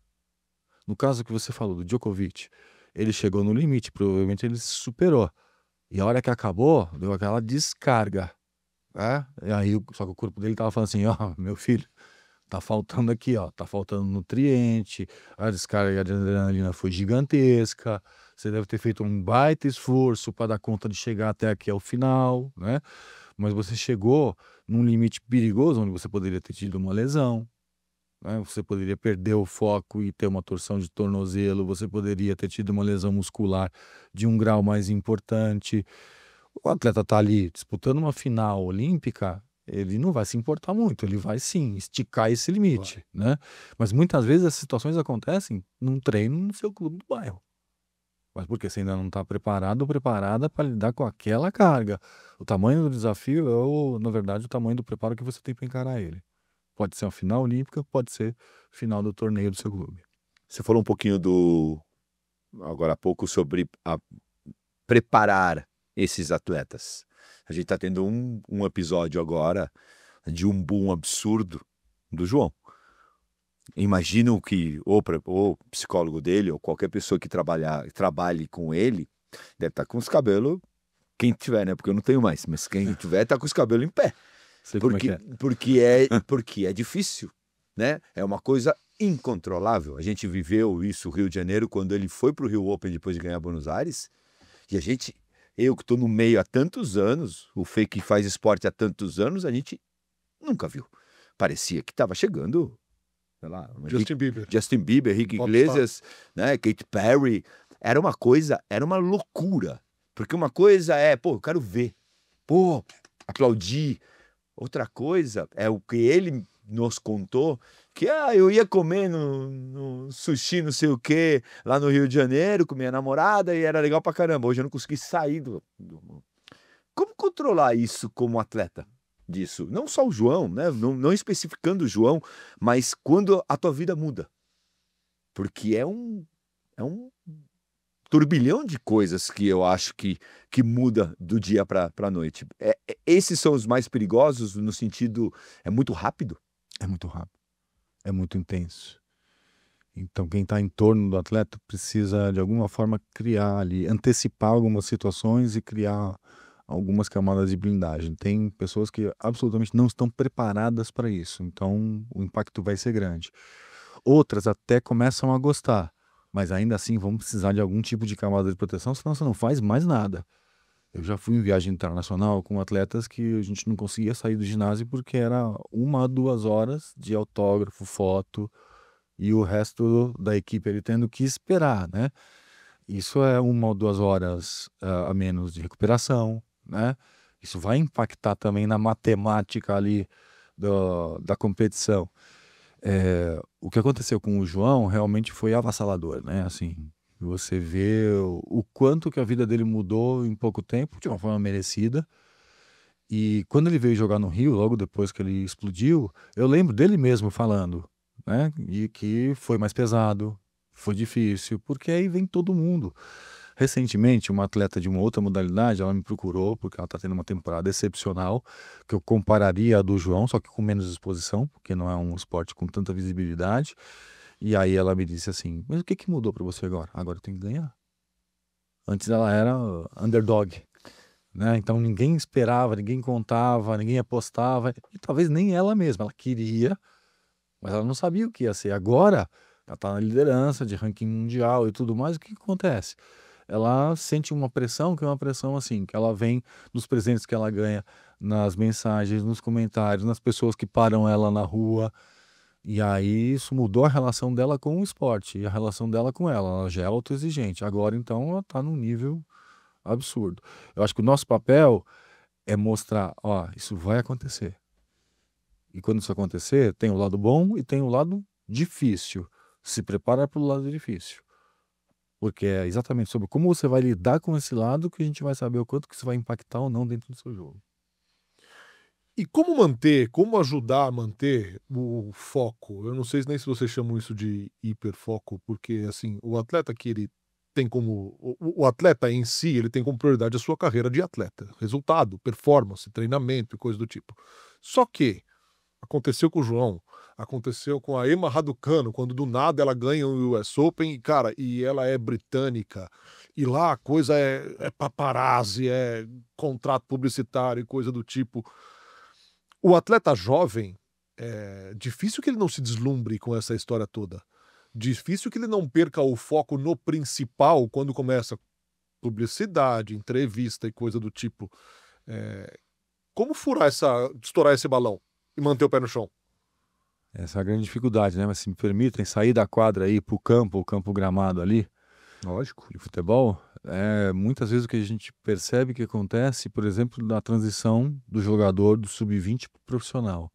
Speaker 3: No caso que você falou do Djokovic, ele chegou no limite, provavelmente ele se superou. E a hora que acabou, deu aquela descarga. Né? E aí, só que o corpo dele estava falando assim, ó, meu filho, tá faltando aqui, ó, tá faltando nutriente, a descarga de adrenalina foi gigantesca, você deve ter feito um baita esforço para dar conta de chegar até aqui ao final, né? Mas você chegou num limite perigoso, onde você poderia ter tido uma lesão, né? Você poderia perder o foco e ter uma torção de tornozelo, você poderia ter tido uma lesão muscular de um grau mais importante. O atleta está ali disputando uma final olímpica, ele não vai se importar muito, ele vai sim esticar esse limite, né? Mas muitas vezes as situações acontecem num treino no seu clube do bairro. Mas porque você ainda não está preparado ou preparada para lidar com aquela carga. O tamanho do desafio é, na verdade, o tamanho do preparo que você tem para encarar ele. Pode ser uma final olímpica, pode ser final do torneio do seu clube.
Speaker 2: Você falou um pouquinho agora há pouco sobre preparar esses atletas. A gente está tendo um episódio agora de um boom absurdo do João. Imagino que o psicólogo dele ou qualquer pessoa que trabalhe com ele deve estar com os cabelos, quem tiver, né? Porque eu não tenho mais, mas quem tiver está com os cabelos em pé. Porque é difícil, né? É uma coisa incontrolável. A gente viveu isso no Rio de Janeiro quando ele foi para o Rio Open depois de ganhar Buenos Aires. E eu que estou no meio há tantos anos, o Fê que faz esporte há tantos anos, a gente nunca viu. Parecia que estava chegando, sei lá, Justin Bieber, Rick Iglesias, né, Katy Perry. Era uma loucura. Porque uma coisa eu quero ver, aplaudir. Outra coisa é o que ele nos contou, que eu ia comer no sushi, não sei o que, lá no Rio de Janeiro, com minha namorada, e era legal pra caramba. Hoje eu não consegui sair Como controlar isso como atleta? disso. Não só o João, né? Não especificando o João, mas quando a tua vida muda. Porque é um turbilhão de coisas que eu acho que muda do dia para a noite. Esses são os mais perigosos no sentido, é muito rápido.
Speaker 3: É muito rápido, é muito intenso. Então, quem está em torno do atleta precisa, de alguma forma, criar ali, antecipar algumas situações e criar algumas camadas de blindagem. Tem pessoas que absolutamente não estão preparadas para isso, então o impacto vai ser grande. Outras até começam a gostar, mas ainda assim vão precisar de algum tipo de camada de proteção, senão você não faz mais nada. Eu já fui em viagem internacional com atletas que a gente não conseguia sair do ginásio porque era 1 a 2 horas de autógrafo, foto, e o resto da equipe ele tendo que esperar, né? Isso é 1 ou 2 horas a menos de recuperação, né? Isso vai impactar também na matemática ali da competição. O que aconteceu com o João realmente foi avassalador, né? Assim, você vê o quanto que a vida dele mudou em pouco tempo, de uma forma merecida. E quando ele veio jogar no Rio, logo depois que ele explodiu, eu lembro dele mesmo falando, né? E que foi mais pesado, foi difícil, porque aí vem todo mundo. Recentemente, uma atleta de uma outra modalidade, ela me procurou, porque ela está tendo uma temporada excepcional, que eu compararia a do João, só que com menos exposição, porque não é um esporte com tanta visibilidade. E aí ela me disse assim, mas o que mudou para você agora? Agora eu tenho que ganhar. Antes ela era underdog, né? Então ninguém esperava, ninguém contava, ninguém apostava, e talvez nem ela mesma, ela queria, mas ela não sabia o que ia ser. Agora, ela está na liderança de ranking mundial e tudo mais, o que acontece? Ela sente uma pressão, que é uma pressão assim, que ela vem nos presentes que ela ganha, nas mensagens, nos comentários, nas pessoas que param ela na rua, e aí isso mudou a relação dela com o esporte, e a relação dela com ela já é autoexigente. Agora, então, ela está num nível absurdo. Eu acho que o nosso papel é mostrar, ó, isso vai acontecer. E quando isso acontecer, tem o lado bom e tem o lado difícil. Se prepara para o lado difícil. Porque é exatamente sobre como você vai lidar com esse lado que a gente vai saber o quanto que isso vai impactar ou não dentro do seu jogo.
Speaker 1: E como ajudar a manter o foco? Eu não sei nem se vocês chamam isso de hiperfoco, porque assim, o atleta que ele tem como o atleta em si, ele tem como prioridade a sua carreira de atleta, resultado, performance, treinamento e coisa do tipo. Só que aconteceu com o João, aconteceu com a Emma Raducanu, quando do nada ela ganha o US Open, e, cara, e ela é britânica, e lá a coisa é paparazzi, é contrato publicitário e coisa do tipo. O atleta jovem, é difícil que ele não se deslumbre com essa história toda. Difícil que ele não perca o foco no principal quando começa publicidade, entrevista e coisa do tipo. Como estourar esse balão e manter o pé no chão?
Speaker 3: Essa é a grande dificuldade, né? Mas se me permitem sair da quadra e ir para o campo gramado ali,
Speaker 2: Lógico.
Speaker 3: de futebol, muitas vezes o que a gente percebe que acontece, por exemplo, na transição do jogador do sub-20 para o profissional.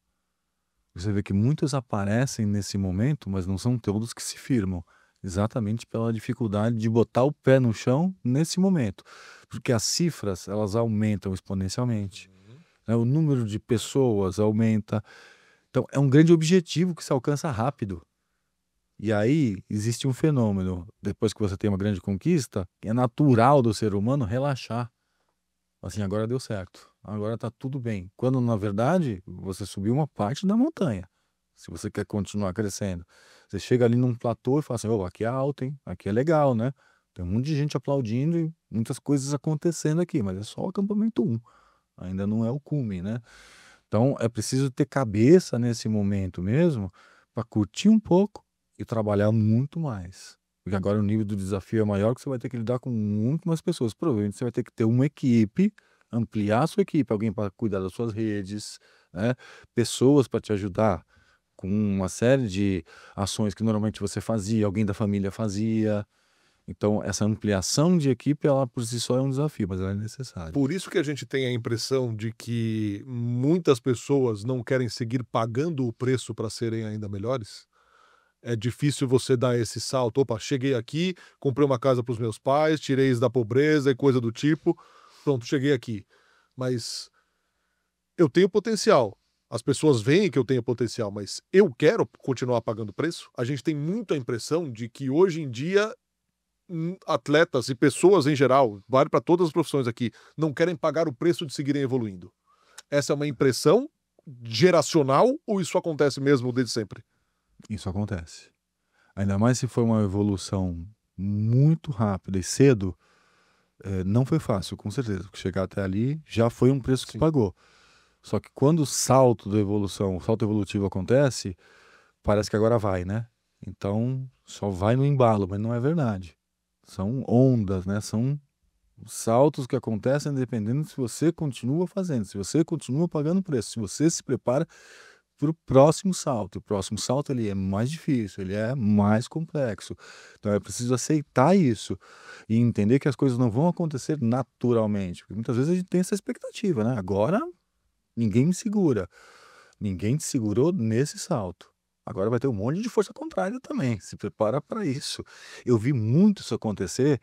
Speaker 3: Você vê que muitos aparecem nesse momento, mas não são todos que se firmam, exatamente pela dificuldade de botar o pé no chão nesse momento, porque as cifras elas aumentam exponencialmente, né? O número de pessoas aumenta, então é um grande objetivo que se alcança rápido. E aí existe um fenômeno, depois que você tem uma grande conquista, é natural do ser humano relaxar. Assim, agora deu certo, agora tá tudo bem. Quando, na verdade, você subiu uma parte da montanha. Se você quer continuar crescendo, você chega ali num platô e fala assim, aqui é alto, hein? Aqui é legal, né? Tem um monte de gente aplaudindo e muitas coisas acontecendo aqui, mas é só o acampamento 1. Ainda não é o cume, né? Então, é preciso ter cabeça nesse momento mesmo para curtir um pouco e trabalhar muito mais. Porque agora o nível do desafio é maior, que você vai ter que lidar com muito mais pessoas. Provavelmente você vai ter que ter uma equipe, ampliar a sua equipe, alguém para cuidar das suas redes, né? Pessoas para te ajudar com uma série de ações que normalmente você fazia, alguém da família fazia. Então, essa ampliação de equipe, ela por si só é um desafio, mas ela é necessária.
Speaker 1: Por isso que a gente tem a impressão de que muitas pessoas não querem seguir pagando o preço para serem ainda melhores. É difícil você dar esse salto. Opa, cheguei aqui, comprei uma casa para os meus pais, tirei eles da pobreza e coisa do tipo. Pronto, cheguei aqui. Mas eu tenho potencial. As pessoas veem que eu tenho potencial, mas eu quero continuar pagando preço? A gente tem muito a impressão de que hoje em dia atletas e pessoas em geral, vale para todas as profissões aqui, não querem pagar o preço de seguirem evoluindo. Essa é uma impressão geracional ou isso acontece mesmo desde sempre?
Speaker 3: Isso acontece. Ainda mais se for uma evolução muito rápida e cedo, não foi fácil, com certeza. Porque chegar até ali já foi um preço que
Speaker 1: Sim.
Speaker 3: pagou. Só que quando o salto da evolução, o salto evolutivo acontece, parece que agora vai, né? Então só vai no embalo, mas não é verdade. São ondas, né? São saltos que acontecem dependendo se você continua fazendo, se você continua pagando preço, se você se prepara para o próximo salto. O próximo salto ele é mais difícil, ele é mais complexo. Então é preciso aceitar isso e entender que as coisas não vão acontecer naturalmente. Porque muitas vezes a gente tem essa expectativa, né? Agora ninguém me segura. Ninguém te segurou nesse salto. Agora vai ter um monte de força contrária também. Se prepara para isso. Eu vi muito isso acontecer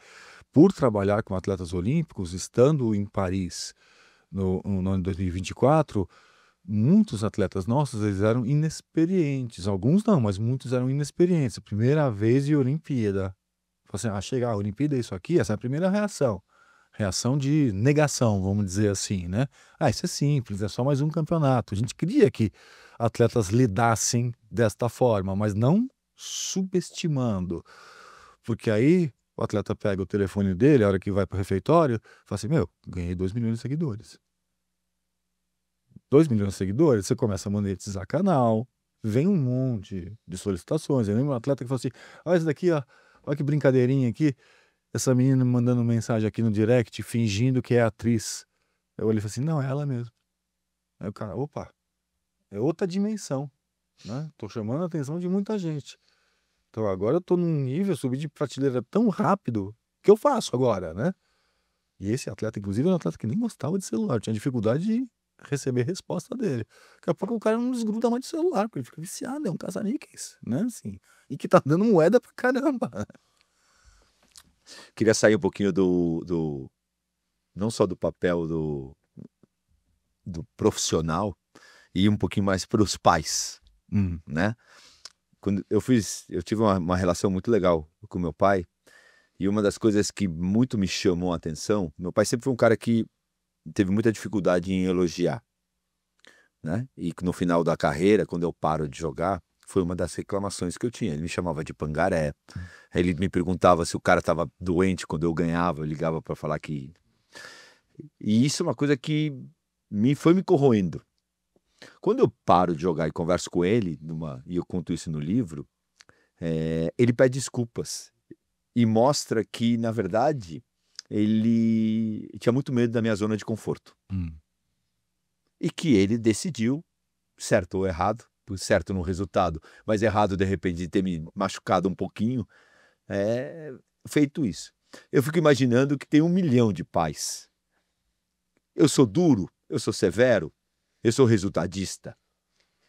Speaker 3: por trabalhar com atletas olímpicos, estando em Paris no ano de 2024. Muitos atletas nossos eles eram inexperientes. Alguns não, mas muitos eram inexperientes. Primeira vez de Olimpíada. Falei assim, chegar a Olimpíada é isso aqui, essa é a primeira reação. Reação de negação, vamos dizer assim, né? Isso é simples, é só mais um campeonato. A gente queria que atletas lidassem desta forma, mas não subestimando. Porque aí o atleta pega o telefone dele, a hora que vai para o refeitório, fala assim, ganhei 2 milhões de seguidores. 2 milhões de seguidores, você começa a monetizar canal, vem um monte de solicitações. Eu lembro um atleta que falou assim, olha esse daqui, ó, olha que brincadeirinha aqui, essa menina me mandando mensagem aqui no direct, fingindo que é atriz. Eu olhei e falei assim, não, é ela mesmo. Aí o cara, opa, é outra dimensão, né? Tô chamando a atenção de muita gente. Então agora eu tô num nível, subi de prateleira tão rápido, que eu faço agora, né? E esse atleta, inclusive, era um atleta que nem gostava de celular, tinha dificuldade de receber a resposta dele. Daqui a pouco o cara não desgruda mais de celular, porque ele fica viciado, é um caça-níqueis, né? Assim, e que tá dando moeda pra caramba.
Speaker 2: Queria sair um pouquinho não só do papel do profissional, e ir um pouquinho mais para os pais, né? Quando eu tive uma relação muito legal com meu pai, e uma das coisas que muito me chamou a atenção, meu pai sempre foi um cara que teve muita dificuldade em elogiar, né? E no final da carreira, quando eu paro de jogar, foi uma das reclamações que eu tinha. Ele me chamava de pangaré. Ele me perguntava se o cara estava doente quando eu ganhava. Eu ligava para falar que... E isso é uma coisa que foi me corroendo. Quando eu paro de jogar e converso com ele, e eu conto isso no livro, ele pede desculpas. E mostra que, na verdade, ele tinha muito medo da minha zona de conforto. E que ele decidiu, certo ou errado, certo no resultado, mas errado de repente de ter me machucado um pouquinho, feito isso. Eu fico imaginando que tem 1 milhão de pais. Eu sou duro, eu sou severo, eu sou resultadista.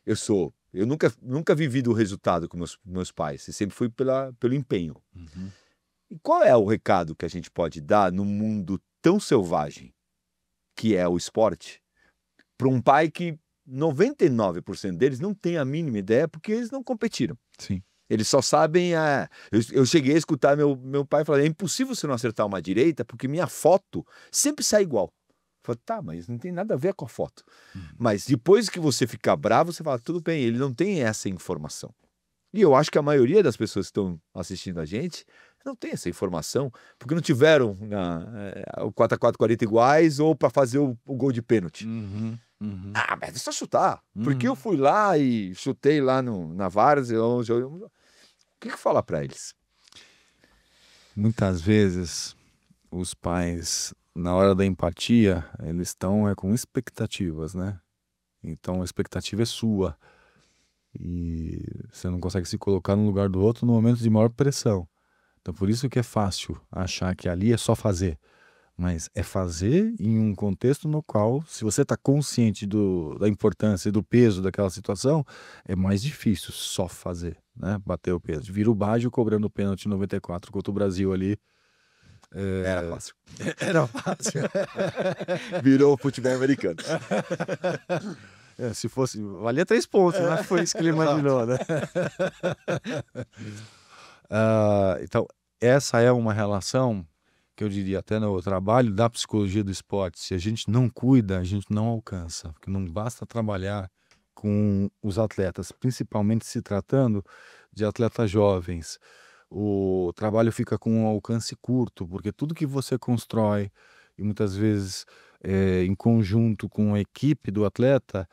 Speaker 2: Eu nunca vivi do resultado com meus pais, eu sempre fui pelo empenho. E qual é o recado que a gente pode dar num mundo tão selvagem que é o esporte, para um pai que 99% deles não tem a mínima ideia porque eles não competiram.
Speaker 3: Sim.
Speaker 2: Eles só sabem... Eu cheguei a escutar meu pai falar, é impossível você não acertar uma direita porque minha foto sempre sai igual. Eu falei, tá, mas não tem nada a ver com a foto. Mas depois que você ficar bravo, você fala, tudo bem, ele não tem essa informação. E eu acho que a maioria das pessoas que estão assistindo a gente não tem essa informação, porque não tiveram o 4x4 40 iguais ou para fazer o gol de pênalti. Mas é só chutar. Porque eu fui lá e chutei lá na várzea. O que falar para eles?
Speaker 3: Muitas vezes os pais, na hora da empatia, eles estão com expectativas, né? Então a expectativa é sua. E você não consegue se colocar no lugar do outro no momento de maior pressão. Então por isso que é fácil achar que ali é só fazer. Mas é fazer em um contexto no qual, se você está consciente da importância e do peso daquela situação, é mais difícil só fazer, né? Bater o peso. Vira o Baggio cobrando o pênalti 94 contra o Brasil ali
Speaker 2: Era fácil.
Speaker 3: Era fácil.
Speaker 2: Virou futebol americano.
Speaker 3: Se fosse, valia 3 pontos, né? Foi isso que ele imaginou, né? Então, essa é uma relação que eu diria até no trabalho da psicologia do esporte. Se a gente não cuida, a gente não alcança. Porque não basta trabalhar com os atletas, principalmente se tratando de atletas jovens. O trabalho fica com um alcance curto, porque tudo que você constrói, e muitas vezes em conjunto com a equipe do atleta,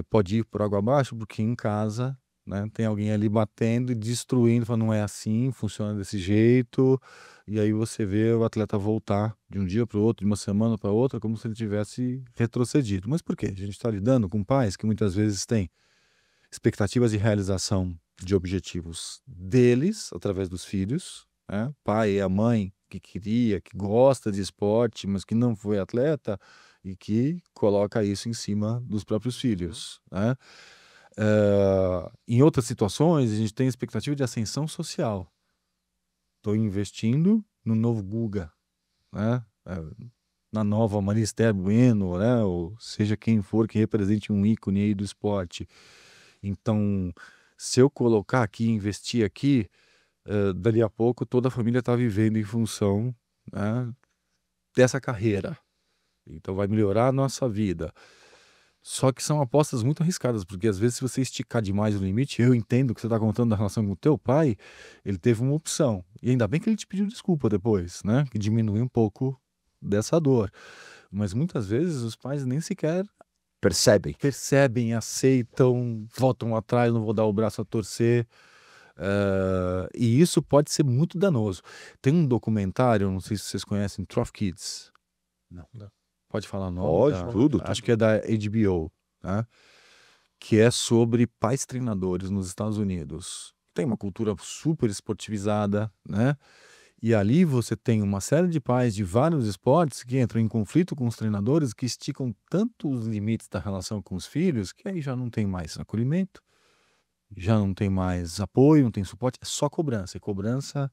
Speaker 3: pode ir por água abaixo, porque em casa, né, tem alguém ali batendo e destruindo, falando, não é assim, funciona desse jeito, e aí você vê o atleta voltar de um dia para o outro, de uma semana para outra, como se ele tivesse retrocedido. Mas por quê? A gente está lidando com pais que muitas vezes têm expectativas de realização de objetivos deles, através dos filhos, né? Pai e a mãe que queria, que gosta de esporte, mas que não foi atleta, e que coloca isso em cima dos próprios filhos, né? Em outras situações, a gente tem expectativa de ascensão social. Estou investindo no novo Guga, né? Na nova Maria Esther Bueno, né? Ou seja quem for que represente um ícone aí do esporte. Então, se eu colocar aqui, investir aqui, dali a pouco toda a família está vivendo em função, né, dessa carreira. Então vai melhorar a nossa vida. Só que são apostas muito arriscadas, porque às vezes se você esticar demais o limite, eu entendo que você está contando da relação com o teu pai, ele teve uma opção. E ainda bem que ele te pediu desculpa depois, né? Que diminui um pouco dessa dor. Mas muitas vezes os pais nem sequer percebem, aceitam, voltam atrás, não vou dar o braço a torcer. E isso pode ser muito danoso. Tem um documentário, não sei se vocês conhecem, Trophy Kids.
Speaker 1: Não.
Speaker 3: Pode falar o nome?
Speaker 2: Pode, tudo.
Speaker 3: Acho que é da HBO, né? Que é sobre pais treinadores nos Estados Unidos. Tem uma cultura super esportivizada, né? E ali você tem uma série de pais de vários esportes que entram em conflito com os treinadores, que esticam tanto os limites da relação com os filhos, que aí já não tem mais acolhimento, já não tem mais apoio, não tem suporte, é só cobrança. E cobrança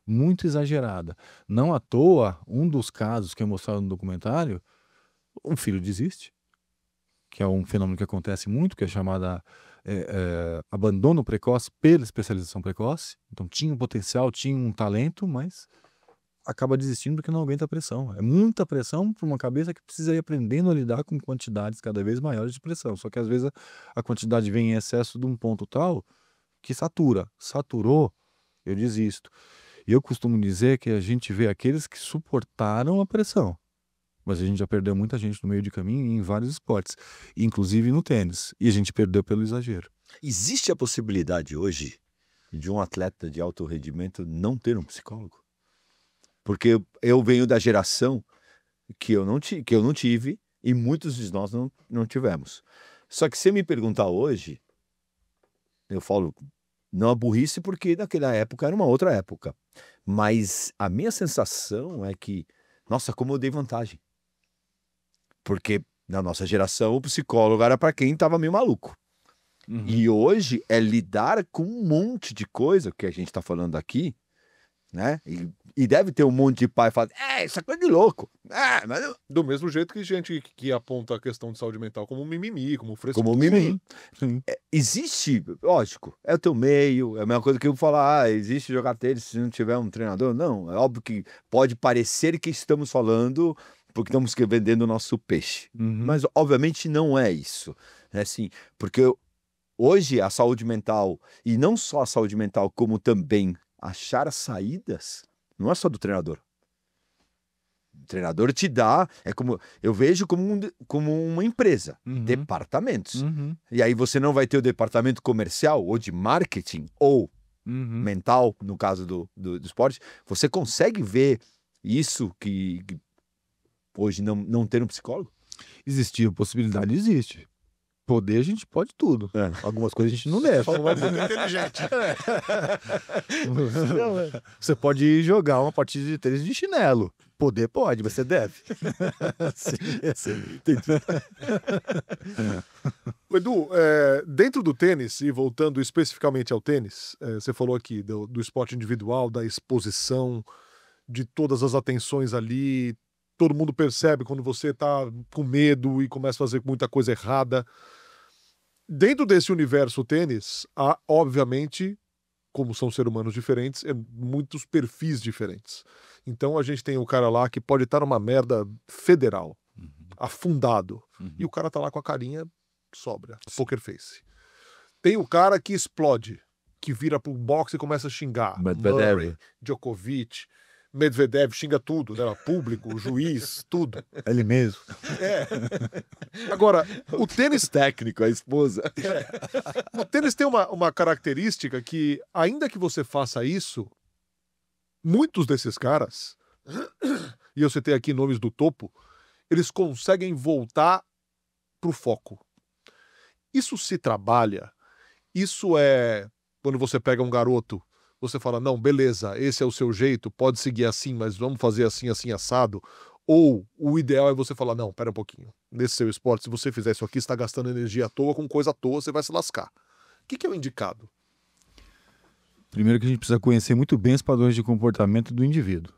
Speaker 3: muito exagerada. Não à toa, um dos casos que é mostrado no documentário, um filho desiste, que é um fenômeno que acontece muito, que é chamada abandono precoce pela especialização precoce. Então tinha um potencial, tinha um talento, mas acaba desistindo porque não aguenta a pressão. É muita pressão para uma cabeça que precisa ir aprendendo a lidar com quantidades cada vez maiores de pressão. Só que às vezes a quantidade vem em excesso de um ponto tal que satura. Saturou, eu desisto. E eu costumo dizer que a gente vê aqueles que suportaram a pressão. Mas a gente já perdeu muita gente no meio de caminho em vários esportes, inclusive no tênis. E a gente perdeu pelo exagero.
Speaker 2: Existe a possibilidade hoje de um atleta de alto rendimento não ter um psicólogo? Porque eu venho da geração que eu não tive e muitos de nós não tivemos. Só que se me perguntar hoje, eu falo, não a burrice, porque naquela época era uma outra época. Mas a minha sensação é que, nossa, como eu dei vantagem. Porque na nossa geração o psicólogo era para quem estava meio maluco.
Speaker 3: Uhum.
Speaker 2: E hoje é lidar com um monte de coisa que a gente está falando aqui, né? E deve ter um monte de pai falando, isso é coisa de louco. Mas eu...
Speaker 1: Do mesmo jeito que gente que aponta a questão de saúde mental como mimimi, como frescura.
Speaker 2: Como mimimi.
Speaker 3: Sim.
Speaker 2: Existe, lógico, é o teu meio, é a mesma coisa que eu falar, existe jogar tênis se não tiver um treinador. Não, é óbvio que pode parecer que estamos falando porque estamos vendendo o nosso peixe.
Speaker 3: Uhum.
Speaker 2: Mas, obviamente, não é isso. É assim, porque hoje a saúde mental, e não só a saúde mental, como também achar as saídas, não é só do treinador. O treinador te dá, eu vejo como uma empresa,
Speaker 3: Uhum.
Speaker 2: departamentos.
Speaker 3: Uhum.
Speaker 2: E aí você não vai ter o departamento comercial, ou de marketing, ou
Speaker 3: Uhum.
Speaker 2: mental, no caso do esporte. Você consegue ver isso que hoje não ter um psicólogo?
Speaker 3: Existia possibilidade, existe. Poder a gente pode tudo. Algumas coisas a gente não deve.
Speaker 1: Não é muito inteligente.
Speaker 3: Você pode jogar uma partida de tênis de chinelo. Poder pode, mas você deve.
Speaker 1: Edu, dentro do tênis, e voltando especificamente ao tênis, você falou aqui do esporte individual, da exposição, de todas as atenções ali, todo mundo percebe quando você tá com medo e começa a fazer muita coisa errada. Dentro desse universo tênis, há, obviamente, como são seres humanos diferentes, muitos perfis diferentes. Então a gente tem o cara lá que pode estar numa merda federal, afundado, e o cara tá lá com a carinha sóbria, poker face. Tem o cara que explode, que vira pro boxe e começa a xingar.
Speaker 2: Medvedev.
Speaker 1: Murray, Djokovic, Medvedev xinga tudo, né? Público, juiz, tudo.
Speaker 3: Ele mesmo.
Speaker 1: Agora, o tênis
Speaker 2: Técnico, a esposa.
Speaker 1: O tênis tem uma característica que, ainda que você faça isso, muitos desses caras, e eu citei aqui nomes do topo, eles conseguem voltar pro foco. Isso se trabalha, isso é quando você pega um garoto, você fala, não, beleza, esse é o seu jeito, pode seguir assim, mas vamos fazer assim, assim, assado. Ou o ideal é você falar, não, pera um pouquinho, nesse seu esporte, se você fizer isso aqui, você está gastando energia à toa, com coisa à toa, você vai se lascar. O que é o indicado?
Speaker 3: Primeiro que a gente precisa conhecer muito bem os padrões de comportamento do indivíduo,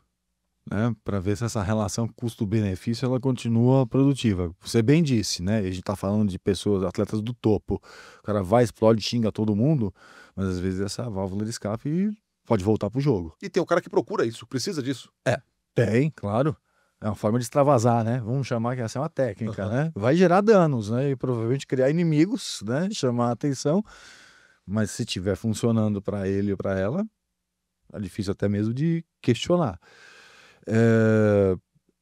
Speaker 3: né? Para ver se essa relação custo-benefício ela continua produtiva. Você bem disse, né? A gente está falando de pessoas, atletas do topo. O cara vai, explode, xinga todo mundo, mas às vezes essa válvula de escape pode voltar pro jogo.
Speaker 1: E tem o cara que procura isso, precisa disso.
Speaker 3: Tem, claro. É uma forma de extravasar, né? Vamos chamar que essa é uma técnica, né? Vai gerar danos, né? E provavelmente criar inimigos, né? Chamar a atenção. Mas se estiver funcionando para ele ou para ela, é difícil até mesmo de questionar.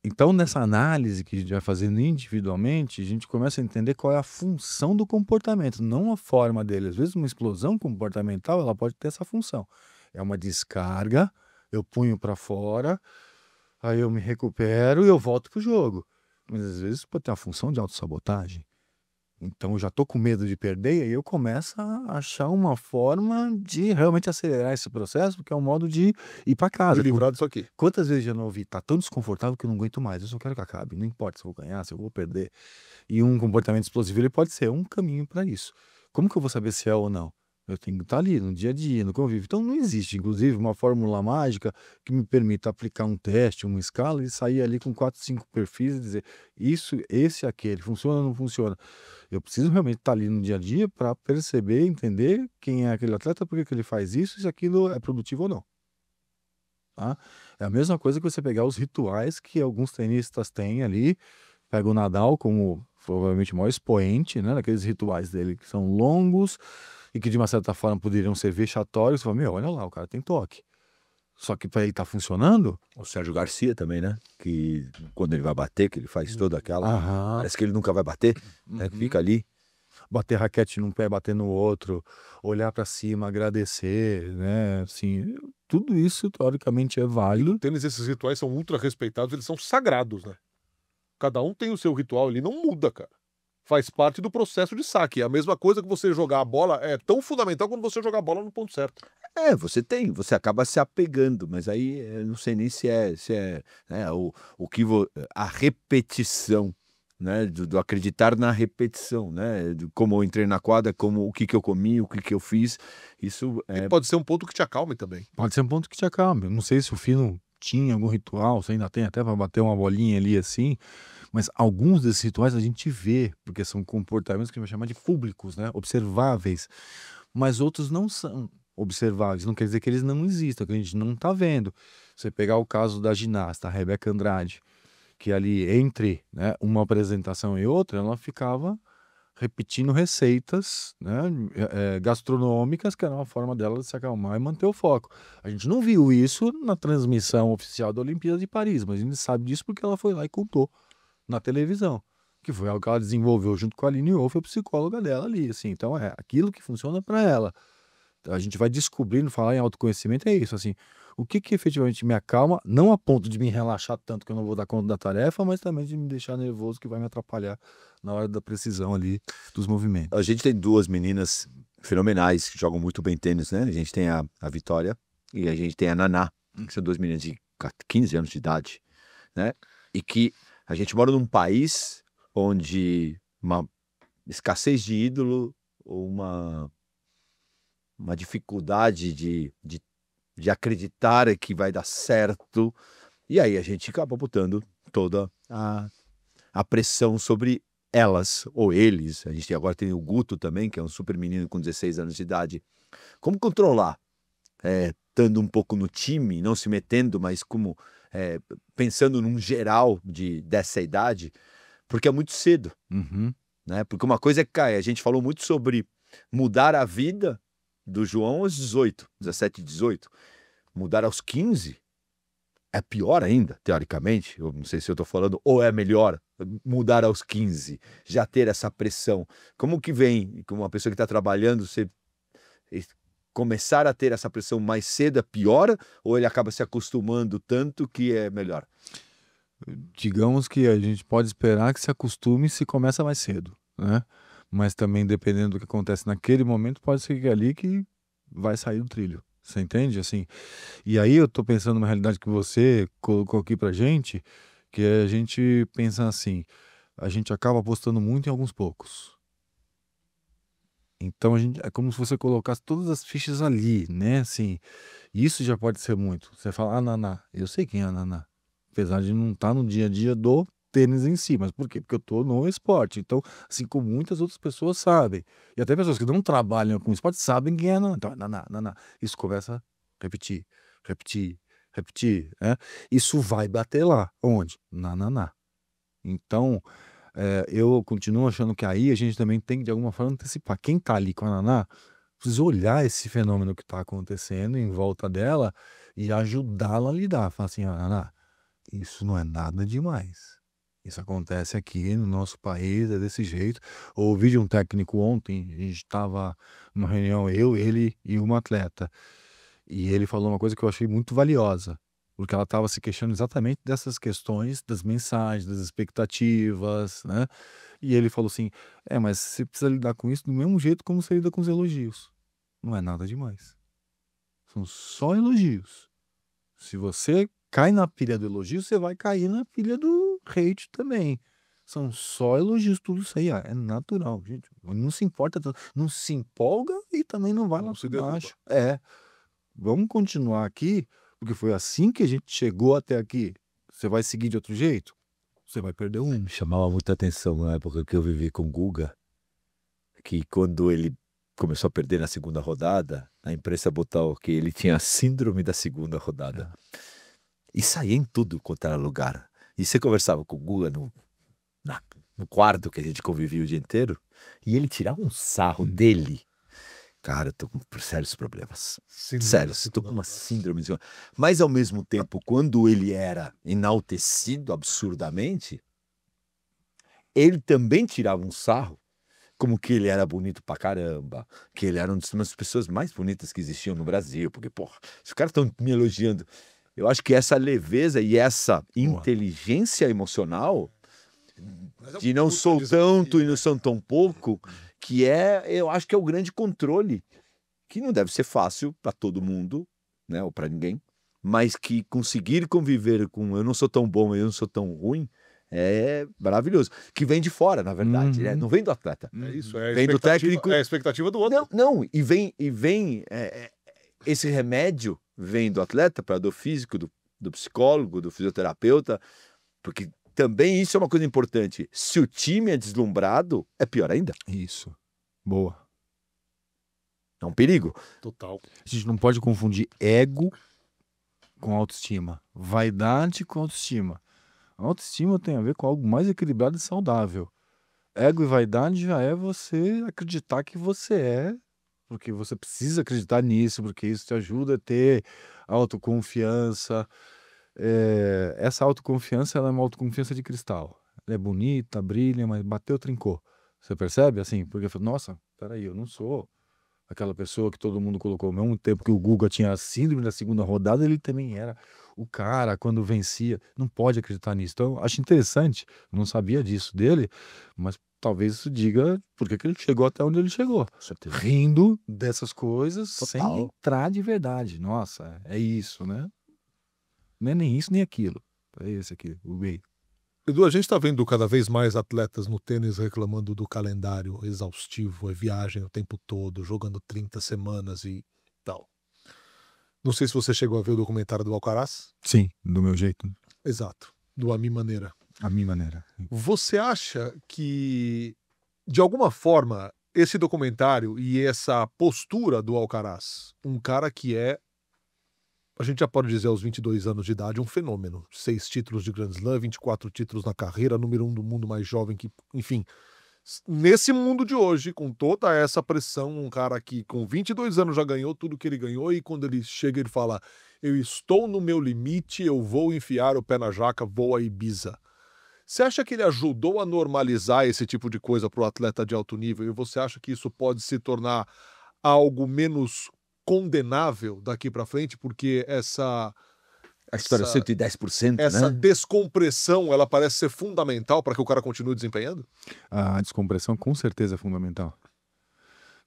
Speaker 3: Então, nessa análise que a gente vai fazendo individualmente, a gente começa a entender qual é a função do comportamento, não a forma dele. Às vezes, uma explosão comportamental ela pode ter essa função. É uma descarga, eu punho para fora, aí eu me recupero e eu volto pro jogo. Mas às vezes pode ter a função de autossabotagem. Então eu já tô com medo de perder e aí eu começo a achar uma forma de realmente acelerar esse processo, porque é um modo de ir para casa.
Speaker 1: Me livrar disso aqui.
Speaker 3: Quantas vezes já não ouvi, tá tão desconfortável que eu não aguento mais, eu só quero que acabe, não importa se eu vou ganhar, se eu vou perder. E um comportamento explosivo ele pode ser um caminho para isso. Como que eu vou saber se é ou não? Eu tenho que estar ali no dia a dia, no convívio. Então não existe, inclusive, uma fórmula mágica que me permita aplicar um teste, uma escala e sair ali com 4, 5 perfis e dizer isso, esse, aquele, funciona ou não funciona. Eu preciso realmente estar ali no dia a dia para perceber, entender quem é aquele atleta, por que ele faz isso, se aquilo é produtivo ou não. Tá? É a mesma coisa que você pegar os rituais que alguns tenistas têm ali, pega o Nadal como provavelmente o maior expoente, né, daqueles rituais dele que são longos e que de uma certa forma poderiam ser vexatórios. Você fala, meu, olha lá, o cara tem toque. Só que para ele estar funcionando...
Speaker 2: O Sérgio Garcia também, né? Que quando ele vai bater, que ele faz toda aquela...
Speaker 3: Aham.
Speaker 2: Parece que ele nunca vai bater, né? Fica ali.
Speaker 3: Bater raquete num pé, bater no outro, olhar para cima, agradecer, né? Assim, tudo isso teoricamente é válido.
Speaker 1: Tênis, esses rituais são ultra respeitados, eles são sagrados, né? Cada um tem o seu ritual, ele não muda, cara. Faz parte do processo de saque. É a mesma coisa que você jogar a bola, é tão fundamental quanto você jogar a bola no ponto certo.
Speaker 2: Você acaba se apegando, mas aí eu não sei nem se é né, a repetição, né, do acreditar na repetição, né, como eu entrei na quadra, como o que eu comi, o que eu fiz, isso
Speaker 1: E pode ser um ponto que te acalme também.
Speaker 3: Pode ser um ponto que te acalme. Não sei se o Fino tinha algum ritual, se ainda tem até para bater uma bolinha ali assim, mas alguns desses rituais a gente vê, porque são comportamentos que a gente vai chamar de públicos, né, observáveis, mas outros não são observáveis, não quer dizer que eles não existam, que a gente não está vendo. Você pegar o caso da ginasta, a Rebeca Andrade, que ali entre, né, uma apresentação e outra, ela ficava repetindo receitas, né, gastronômicas, que era uma forma dela de se acalmar e manter o foco. A gente não viu isso na transmissão oficial da Olimpíada de Paris, mas a gente sabe disso porque ela foi lá e contou na televisão, que foi algo que ela desenvolveu junto com a Aline Wolff, a psicóloga dela ali, assim. Então é aquilo que funciona para ela. A gente vai descobrindo, falar em autoconhecimento é isso, assim, o que efetivamente me acalma, não a ponto de me relaxar tanto que eu não vou dar conta da tarefa, mas também de me deixar nervoso, que vai me atrapalhar na hora da precisão ali dos movimentos.
Speaker 2: A gente tem duas meninas fenomenais que jogam muito bem tênis, né? A gente tem a Vitória e a gente tem a Naná, que são duas meninas de 15 anos de idade, né? E que a gente mora num país onde uma escassez de ídolo ou uma dificuldade de de acreditar que vai dar certo. E aí a gente acaba botando toda a pressão sobre elas ou eles. A gente agora tem o Guto também, que é um super menino com 16 anos de idade. Como controlar? Estando um pouco no time, não se metendo, mas como pensando num geral dessa idade, porque é muito cedo. Né? Porque uma coisa é que a gente falou muito sobre mudar a vida do João aos 18, 17, 18. Mudar aos 15 é pior ainda, teoricamente. Eu não sei se eu estou falando, ou é melhor mudar aos 15, já ter essa pressão. Como que vem, como uma pessoa que está trabalhando, você começar a ter essa pressão mais cedo, piora, ou ele acaba se acostumando tanto que é melhor?
Speaker 3: Digamos que a gente pode esperar que se acostume se começa mais cedo, né? Mas também, dependendo do que acontece naquele momento, pode ser que é ali que vai sair do trilho. Você entende? Assim, e aí eu tô pensando numa realidade que você colocou aqui pra gente, que a gente pensa assim, a gente acaba apostando muito em alguns poucos. Então é como se você colocasse todas as fichas ali, né? Assim, isso já pode ser muito. Você fala, Naná, eu sei quem é a Naná. Apesar de não estar no dia a dia do tênis em si. Mas por quê? Porque eu estou no esporte. Então, assim como muitas outras pessoas sabem. E até pessoas que não trabalham com esporte sabem quem é a Naná. Então, Naná, Naná. Isso começa a repetir, repetir, repetir. Né? Isso vai bater lá. Onde? Na Naná. Então, eu continuo achando que aí a gente também tem que, de alguma forma, antecipar. Quem está ali com a Naná precisa olhar esse fenômeno que está acontecendo em volta dela e ajudá-la a lidar. Falar assim, Naná, isso não é nada demais. Isso acontece aqui no nosso país, é desse jeito. Eu ouvi de um técnico ontem, a gente estava numa reunião, eu, ele e uma atleta. E ele falou uma coisa que eu achei muito valiosa, porque ela estava se questionando exatamente dessas questões, das mensagens, das expectativas, né? E ele falou assim, mas você precisa lidar com isso do mesmo jeito como você lida com os elogios. Não é nada demais. São só elogios. Se você cai na pilha do elogio, você vai cair na pilha do hate também. São só elogios, tudo isso aí, é natural, gente. Não se importa, não se empolga e também não vai lá para baixo. Vamos continuar aqui, porque foi assim que a gente chegou até aqui. Você vai seguir de outro jeito? Você vai perder um.
Speaker 2: Me chamava muita atenção na época que eu vivi com o Guga, que quando ele começou a perder na segunda rodada, a imprensa botou que ele tinha a síndrome da segunda rodada. E saía em tudo quanto era lugar. E você conversava com o Guga no quarto que a gente convivia o dia inteiro, e ele tirava um sarro dele. Cara, eu tô com sérios problemas. Sério, eu tô com uma síndrome. Mas, ao mesmo tempo, quando ele era enaltecido absurdamente, ele também tirava um sarro, como que ele era bonito pra caramba, que ele era uma das pessoas mais bonitas que existiam no Brasil, porque, porra, os caras estão me elogiando. Eu acho que essa leveza e essa inteligência emocional de não sou tanto e não sou tão pouco, que eu acho que é o grande controle, que não deve ser fácil para todo mundo, né, ou para ninguém, mas que conseguir conviver com eu não sou tão bom, eu não sou tão ruim, é maravilhoso. Que vem de fora, na verdade, né? Não vem do atleta.
Speaker 1: É isso,
Speaker 2: vem do técnico.
Speaker 1: É a expectativa do outro.
Speaker 2: Não, e vem esse remédio vem do atleta, para do físico, do psicólogo, do fisioterapeuta, porque também isso é uma coisa importante. Se o time é deslumbrado, é pior ainda.
Speaker 3: Isso. Boa.
Speaker 2: É um perigo.
Speaker 1: Total.
Speaker 3: A gente não pode confundir ego com autoestima. Vaidade com autoestima. A autoestima tem a ver com algo mais equilibrado e saudável. Ego e vaidade já é você acreditar que você é, porque você precisa acreditar nisso, porque isso te ajuda a ter autoconfiança. Essa autoconfiança, ela é uma autoconfiança de cristal. Ela é bonita, brilha, mas bateu, trincou. Você percebe? Assim, porque, nossa, peraí, eu não sou aquela pessoa que todo mundo colocou. Ao mesmo tempo que o Guga tinha a síndrome da segunda rodada, ele também era o cara, quando vencia. Não pode acreditar nisso. Então, acho interessante, eu não sabia disso dele, mas talvez isso diga por que ele chegou até onde ele chegou. Rindo dessas coisas,
Speaker 2: Total.
Speaker 3: sem entrar de verdade. Nossa, é isso, né? Não é nem isso, nem aquilo. É esse aqui, o Way.
Speaker 1: Edu, a gente está vendo cada vez mais atletas no tênis reclamando do calendário exaustivo, é viagem o tempo todo, jogando 30 semanas e tal. Não sei se você chegou a ver o documentário do Alcaraz.
Speaker 3: Sim, do meu jeito,
Speaker 1: Exato, do A Mi Maneira.
Speaker 3: a minha maneira.
Speaker 1: Você acha que, de alguma forma, esse documentário e essa postura do Alcaraz, um cara que é, a gente já pode dizer aos 22 anos de idade, um fenômeno. 6 títulos de Grand Slam, 24 títulos na carreira, número 1 do mundo mais jovem que, enfim... Nesse mundo de hoje, com toda essa pressão, um cara que com 22 anos já ganhou tudo que ele ganhou e quando ele chega ele fala, eu estou no meu limite, eu vou enfiar o pé na jaca, vou a Ibiza. Você acha que ele ajudou a normalizar esse tipo de coisa para o atleta de alto nível e você acha que isso pode se tornar algo menos condenável daqui para frente? Porque
Speaker 2: A história 110%,
Speaker 1: essa
Speaker 2: né?
Speaker 1: descompressão, ela parece ser fundamental para que o cara continue desempenhando?
Speaker 3: A descompressão com certeza é fundamental.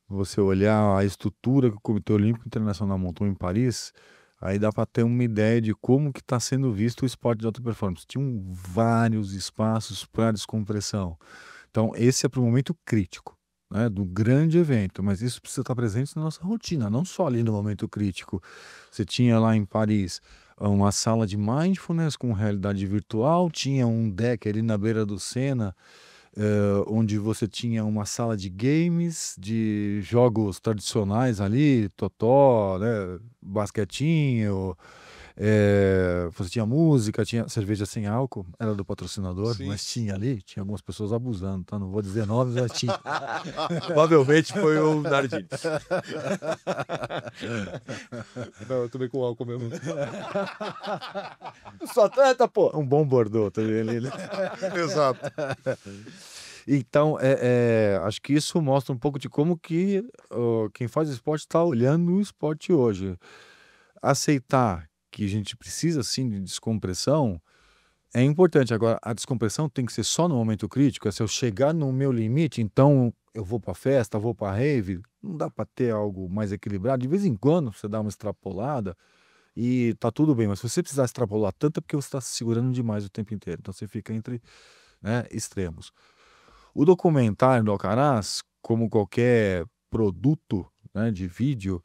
Speaker 3: Você olhar a estrutura que o Comitê Olímpico Internacional montou em Paris, aí dá para ter uma ideia de como que está sendo visto o esporte de alta performance. Tinham vários espaços para descompressão. Então, esse é para o momento crítico, né, do grande evento, mas isso precisa estar presente na nossa rotina, não só ali no momento crítico. Você tinha lá em Paris uma sala de mindfulness com realidade virtual, tinha um deck ali na beira do Sena, onde você tinha uma sala de games, de jogos tradicionais ali, totó, né, basquetinho, você tinha música, tinha cerveja sem álcool, era do patrocinador,
Speaker 1: Sim.
Speaker 3: mas tinha ali, tinha algumas pessoas abusando, tá? Não vou dizer nomes, mas tinha. Provavelmente foi o Nardini.
Speaker 1: Não, eu tomei com álcool mesmo.
Speaker 3: Eu sou atleta, pô! Um bom Bordeaux também ali, né?
Speaker 1: Exato.
Speaker 3: Então, acho que isso mostra um pouco de como que quem faz esporte está olhando o esporte hoje. Aceitar que a gente precisa, sim, de descompressão é importante. Agora, a descompressão tem que ser só no momento crítico. Se eu chegar no meu limite, então eu vou para festa, vou para rave. Não dá para ter algo mais equilibrado. De vez em quando você dá uma extrapolada e tá tudo bem. Mas se você precisar extrapolar tanto é porque você está se segurando demais o tempo inteiro. Então você fica entre, né, extremos. O documentário do Alcaraz, como qualquer produto, né, de vídeo,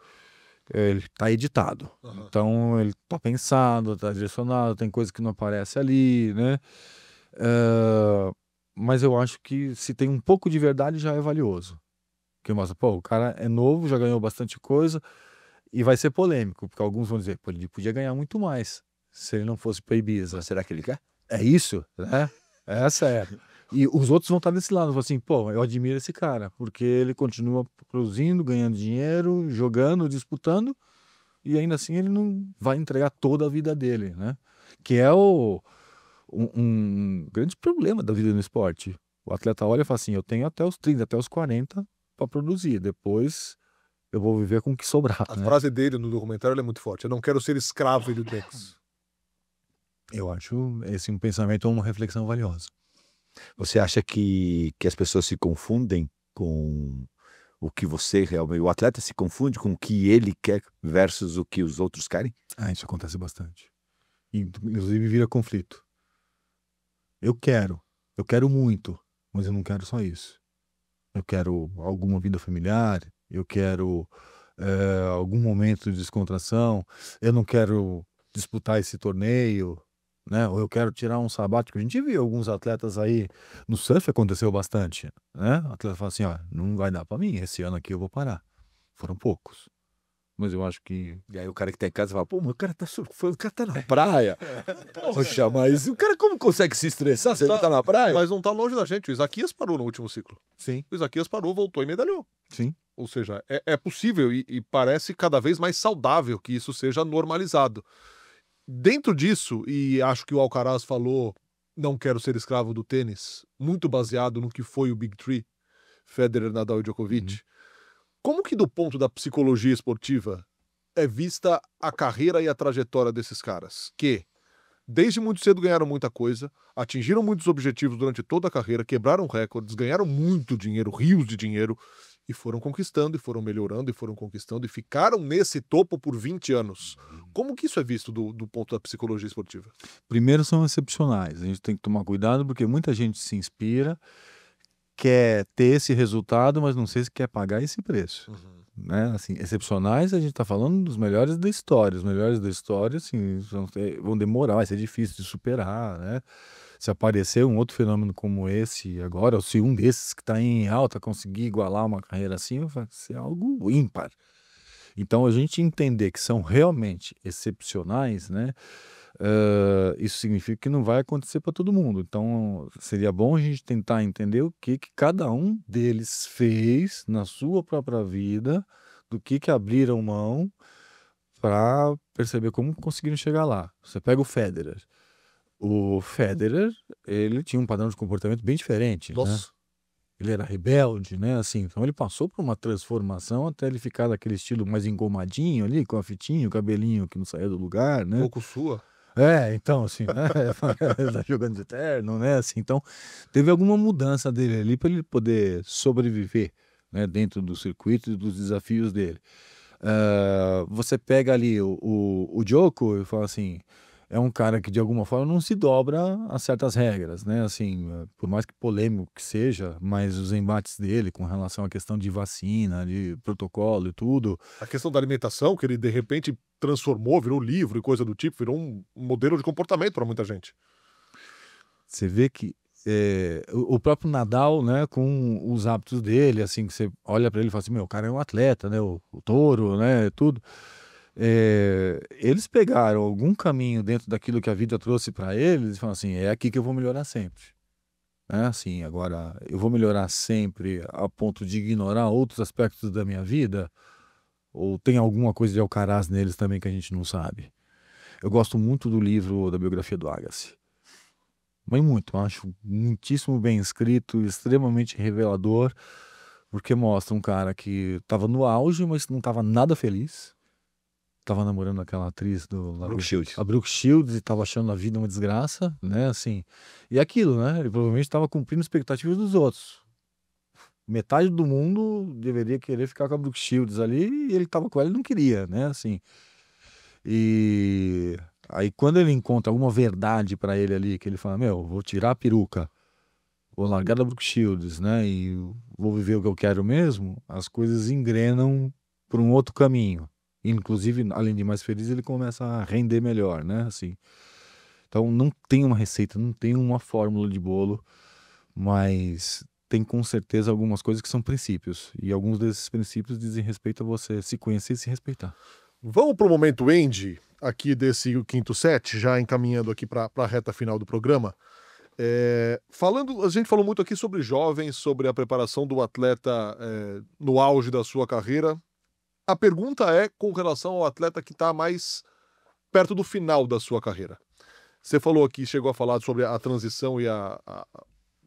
Speaker 3: ele está editado.
Speaker 1: Uhum.
Speaker 3: Então ele está pensado, está direcionado, tem coisa que não aparece ali, né? Mas eu acho que se tem um pouco de verdade já é valioso. Que mostra, pô, o cara é novo, já ganhou bastante coisa e vai ser polêmico, porque alguns vão dizer, pô, ele podia ganhar muito mais se ele não fosse para Ibiza.
Speaker 2: Mas será que ele quer?
Speaker 3: É isso, né? Essa é. E os outros vão estar desse lado, vão assim, pô, eu admiro esse cara, porque ele continua produzindo, ganhando dinheiro, jogando, disputando, e ainda assim ele não vai entregar toda a vida dele, né? Que é um grande problema da vida no esporte. O atleta olha e fala assim, eu tenho até os 30, até os 40 para produzir, depois eu vou viver com o que sobrar,
Speaker 1: A
Speaker 3: né?
Speaker 1: frase dele no documentário é muito forte. Eu não quero ser escravo do Dex.
Speaker 3: Eu acho esse um pensamento ou uma reflexão valiosa.
Speaker 2: Você acha que as pessoas se confundem com o que você realmente... O atleta se confunde com o que ele quer versus o que os outros querem?
Speaker 3: Isso acontece bastante. Inclusive vira conflito. Eu quero muito, mas eu não quero só isso. Eu quero alguma vida familiar, eu quero algum momento de descontração, eu não quero disputar esse torneio, né? Ou eu quero tirar um sabático. A gente viu alguns atletas aí, no surf aconteceu bastante, né? O atleta fala assim, ó, não vai dar pra mim, esse ano aqui eu vou parar. Foram poucos. Mas eu acho que...
Speaker 2: E aí o cara que tá em casa fala, pô, mas o cara tá surfando, o cara tá na praia. Poxa, mas o cara como consegue se estressar se ele tá na praia?
Speaker 1: Mas não tá longe da gente. O Isaquias parou no último ciclo.
Speaker 3: Sim,
Speaker 1: O Isaquias parou, voltou e medalhou.
Speaker 3: sim.
Speaker 1: Ou seja, é possível e parece cada vez mais saudável que isso seja normalizado. Dentro disso, e acho que o Alcaraz falou, não quero ser escravo do tênis, muito baseado no que foi o Big Three, Federer, Nadal e Djokovic. Como que do ponto da psicologia esportiva é vista a carreira e a trajetória desses caras? Que desde muito cedo ganharam muita coisa, atingiram muitos objetivos durante toda a carreira, quebraram recordes, ganharam muito dinheiro, rios de dinheiro, e foram conquistando, e foram melhorando, e foram conquistando, e ficaram nesse topo por 20 anos. Como que isso é visto do ponto da psicologia esportiva?
Speaker 3: Primeiro são excepcionais. A gente tem que tomar cuidado porque muita gente se inspira, quer ter esse resultado, mas não sei se quer pagar esse preço. né? Assim, excepcionais, a gente está falando dos melhores da história. Os melhores da história, assim, vão demorar, vai ser difícil de superar, né? Se aparecer um outro fenômeno como esse agora, ou se um desses que está em alta conseguir igualar uma carreira assim, vai ser algo ímpar. Então, a gente entender que são realmente excepcionais, né? Isso significa que não vai acontecer para todo mundo. Então, seria bom a gente tentar entender o que cada um deles fez na sua própria vida, do que abriram mão para perceber como conseguiram chegar lá. Você pega o Federer. O Federer, ele tinha um padrão de comportamento bem diferente, né?
Speaker 1: Nossa.
Speaker 3: Ele era rebelde, né? Assim, então ele passou por uma transformação até ele ficar daquele estilo mais engomadinho ali, com a fitinha, o cabelinho que não saía do lugar, né?
Speaker 1: Pouco sua.
Speaker 3: Então, assim, né? Tá jogando de terno, né? Assim, então, teve alguma mudança dele ali para ele poder sobreviver, né? Dentro do circuito e dos desafios dele. Você pega ali o Djoko e fala assim, é um cara que de alguma forma não se dobra a certas regras, né? Assim, por mais que polêmico que seja, mas os embates dele com relação à questão de vacina, de protocolo e tudo,
Speaker 1: A questão da alimentação, que ele de repente transformou, virou livro e coisa do tipo, virou um modelo de comportamento para muita gente.
Speaker 3: você vê que o próprio Nadal, né, com os hábitos dele, assim, que você olha para ele e fala assim, meu, o cara é um atleta, né, o touro, né, tudo. Eles pegaram algum caminho dentro daquilo que a vida trouxe para eles e falaram assim, é aqui que eu vou melhorar sempre. Né? Assim, agora, eu vou melhorar sempre a ponto de ignorar outros aspectos da minha vida? Ou tem alguma coisa de Alcaraz neles também que a gente não sabe? Eu gosto muito do livro da biografia do Agassi. Mas muito, acho muitíssimo bem escrito, extremamente revelador, porque mostra um cara que estava no auge, mas não estava nada feliz. Tava namorando aquela atriz
Speaker 2: Brooke Shields.
Speaker 3: a Brooke Shields, e tava achando a vida uma desgraça, né, assim. E aquilo, né, ele provavelmente estava cumprindo expectativas dos outros. Metade do mundo deveria querer ficar com a Brooke Shields ali, e ele tava com ela e não queria, né, assim. E aí quando ele encontra alguma verdade pra ele ali, que ele fala, meu, vou tirar a peruca, vou largar da Brooke Shields, né, e vou viver o que eu quero mesmo, as coisas engrenam por um outro caminho. Inclusive, além de mais feliz, ele começa a render melhor, né? Assim. Então, não tem uma receita, não tem uma fórmula de bolo, mas tem com certeza algumas coisas que são princípios. E alguns desses princípios dizem respeito a você se conhecer e se respeitar.
Speaker 1: Vamos para o momento Andy, aqui desse quinto set, já encaminhando aqui para a reta final do programa. A gente falou muito aqui sobre jovens, sobre a preparação do atleta no auge da sua carreira. A pergunta é com relação ao atleta que está mais perto do final da sua carreira. Você falou aqui, chegou a falar sobre a transição e a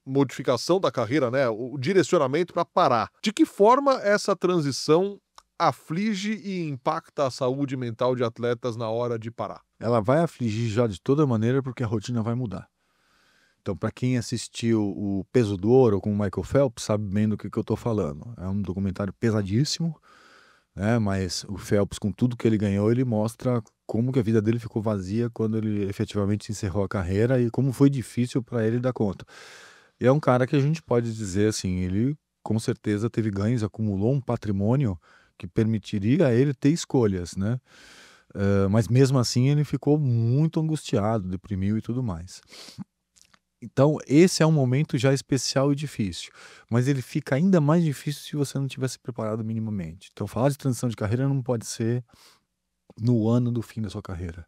Speaker 1: modificação da carreira, né? O direcionamento para parar. De que forma essa transição aflige e impacta a saúde mental de atletas na hora de parar?
Speaker 3: Ela vai afligir já de toda maneira porque a rotina vai mudar. Então, para quem assistiu o Peso do Ouro com o Michael Phelps, sabe bem do que eu estou falando. É um documentário pesadíssimo, né? Mas o Phelps, com tudo que ele ganhou, ele mostra como que a vida dele ficou vazia quando ele efetivamente encerrou a carreira e como foi difícil para ele dar conta. E é um cara que a gente pode dizer assim, ele com certeza teve ganhos, acumulou um patrimônio que permitiria a ele ter escolhas, né? Mas mesmo assim ele ficou muito angustiado, deprimiu e tudo mais. Então, esse é um momento já especial e difícil, mas ele fica ainda mais difícil se você não tivesse preparado minimamente. Então, falar de transição de carreira não pode ser no ano do fim da sua carreira.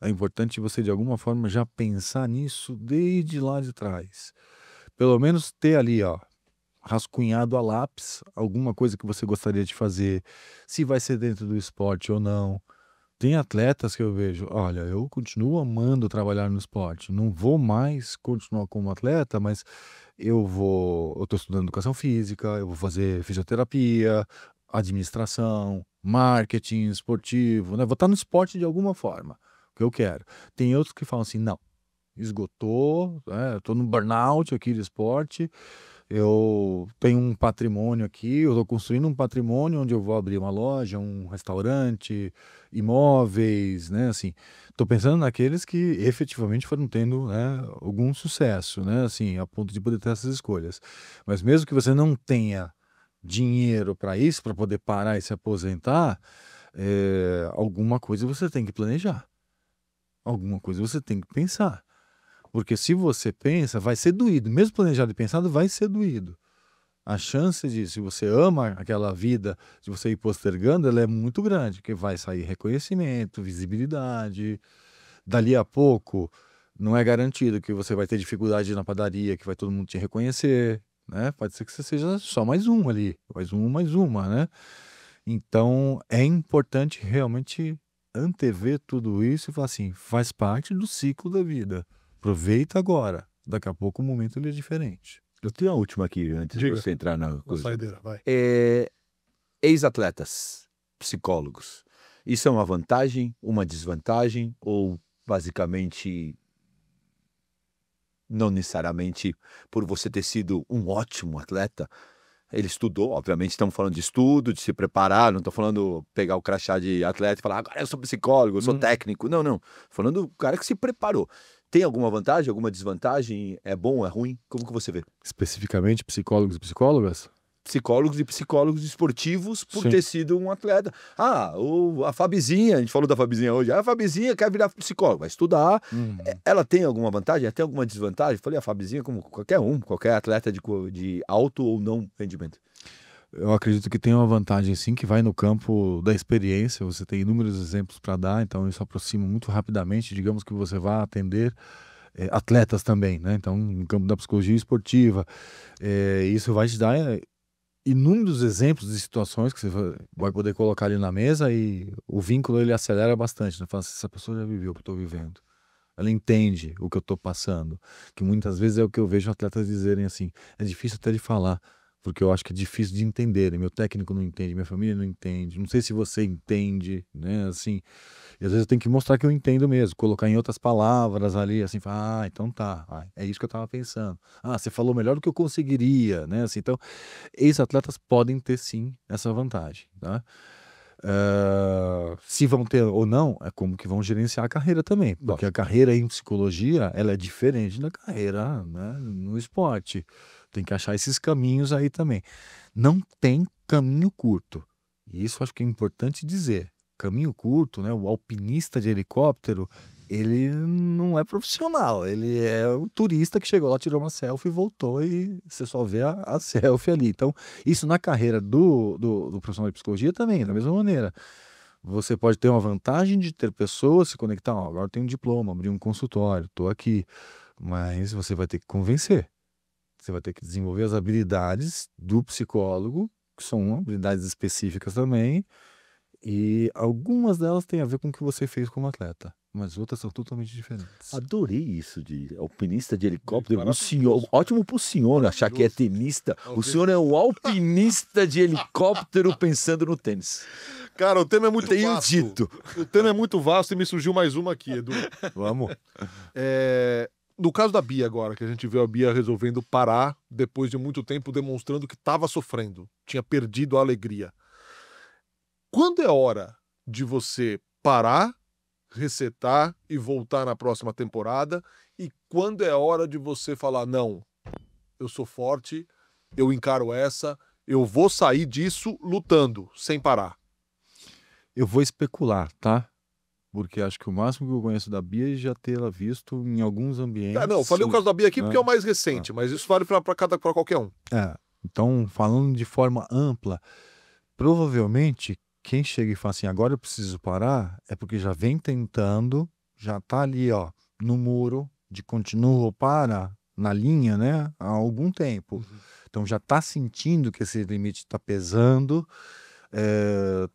Speaker 3: É importante você, de alguma forma, já pensar nisso desde lá de trás. Pelo menos ter ali, ó, rascunhado a lápis, alguma coisa que você gostaria de fazer, se vai ser dentro do esporte ou não. Tem atletas que eu vejo, olha, eu continuo amando trabalhar no esporte, não vou mais continuar como atleta, mas eu estou estudando educação física, eu vou fazer fisioterapia, administração, marketing esportivo, né? Vou estar no esporte de alguma forma, o que eu quero. Tem outros que falam assim, não, esgotou, estou no burnout aqui de esporte, eu tenho um patrimônio aqui, eu estou construindo um patrimônio onde eu vou abrir uma loja, um restaurante, imóveis, né, assim. Estou pensando naqueles que efetivamente foram tendo, né, algum sucesso, né, assim, a ponto de poder ter essas escolhas. Mas mesmo que você não tenha dinheiro para isso, para poder parar e se aposentar, alguma coisa você tem que planejar. Alguma coisa você tem que pensar. Porque se você pensa, vai ser doído. Mesmo planejado e pensado, vai ser doído. A chance de, se você ama aquela vida, de você ir postergando, ela é muito grande, porque vai sair reconhecimento, visibilidade. Dali a pouco, não é garantido que você vai ter dificuldade na padaria, que vai todo mundo te reconhecer, né? Pode ser que você seja só mais um ali, mais uma, né? Então, é importante realmente antever tudo isso e falar assim, faz parte do ciclo da vida. Aproveita agora. Daqui a pouco o momento ele é diferente.
Speaker 2: Eu tenho a última aqui, antes de
Speaker 1: Diga.
Speaker 2: você entrar na
Speaker 1: Uma
Speaker 2: coisa.
Speaker 1: saideira, vai.
Speaker 2: Ex-atletas, psicólogos. Isso é uma vantagem, uma desvantagem ou basicamente não necessariamente por você ter sido um ótimo atleta? Ele estudou, obviamente estamos falando de estudo, de se preparar, não estou falando pegar o crachá de atleta e falar agora eu sou psicólogo, eu sou técnico. Não. Falando do cara que se preparou. Tem alguma vantagem, alguma desvantagem? É bom, é ruim? Como que você vê?
Speaker 3: Especificamente psicólogos e psicólogas?
Speaker 2: Psicólogos e psicólogos esportivos por
Speaker 3: Sim.
Speaker 2: ter sido um atleta. A Fabizinha, a gente falou da Fabizinha hoje, a Fabizinha quer virar psicóloga, vai estudar. Ela tem alguma vantagem? Ela tem alguma desvantagem? Falei, a Fabizinha como qualquer atleta de alto ou não rendimento.
Speaker 3: Eu acredito que tem uma vantagem sim, que vai no campo da experiência, você tem inúmeros exemplos para dar, então isso aproxima muito rapidamente, digamos que você vá atender atletas também, né? Então, no campo da psicologia esportiva, isso vai te dar inúmeros exemplos de situações que você vai poder colocar ali na mesa e o vínculo ele acelera bastante, né? Fala assim, essa pessoa já viveu o que eu estou vivendo. Ela entende o que eu estou passando, que muitas vezes é o que eu vejo atletas dizerem assim, é difícil até de falar, porque eu acho que é difícil de entender, meu técnico não entende, minha família não entende, não sei se você entende, né, assim, e às vezes eu tenho que mostrar que eu entendo mesmo, colocar em outras palavras ali, assim, falar, então tá, é isso que eu estava pensando, você falou melhor do que eu conseguiria, né, assim, então, ex-atletas podem ter sim essa vantagem, tá? Se vão ter ou não, é como que vão gerenciar a carreira também, porque a carreira em psicologia ela é diferente da carreira, né, no esporte. Tem que achar esses caminhos aí também. Não tem caminho curto. E isso acho que é importante dizer. Caminho curto, né, o alpinista de helicóptero, ele não é profissional, ele é o turista que chegou lá, tirou uma selfie e voltou e você só vê a selfie ali. Então, isso na carreira do profissional de psicologia também, da mesma maneira. Você pode ter uma vantagem de ter pessoas se conectar, agora eu tenho um diploma, abri um consultório, estou aqui, mas você vai ter que convencer. Você vai ter que desenvolver as habilidades do psicólogo, que são habilidades específicas também, e algumas delas têm a ver com o que você fez como atleta, mas outras são totalmente diferentes.
Speaker 2: Adorei isso de alpinista de helicóptero. O senhor, ótimo pro senhor achar que é tenista. O senhor é um alpinista de helicóptero pensando no tênis.
Speaker 1: Cara, o tema é muito
Speaker 2: Tenho
Speaker 1: vasto.
Speaker 2: dito.
Speaker 1: O tema é muito vasto e me surgiu mais uma aqui, Edu.
Speaker 3: Vamos.
Speaker 1: No caso da Bia agora, que a gente viu a Bia resolvendo parar depois de muito tempo demonstrando que estava sofrendo, tinha perdido a alegria. Quando é hora de você parar, resetar e voltar na próxima temporada? E quando é hora de você falar, não, eu sou forte, eu encaro essa, eu vou sair disso lutando, sem parar?
Speaker 3: Eu vou especular, tá? Porque acho que o máximo que eu conheço da Bia é já tê-la visto em alguns ambientes.
Speaker 1: Não, eu falei o caso da Bia aqui porque é o mais recente, mas isso vale para qualquer um.
Speaker 3: Então, falando de forma ampla, provavelmente quem chega e fala assim, agora eu preciso parar, é porque já vem tentando, já tá ali, ó, no muro, de continua ou para, na linha, né, há algum tempo. Então já tá sentindo que esse limite tá pesando,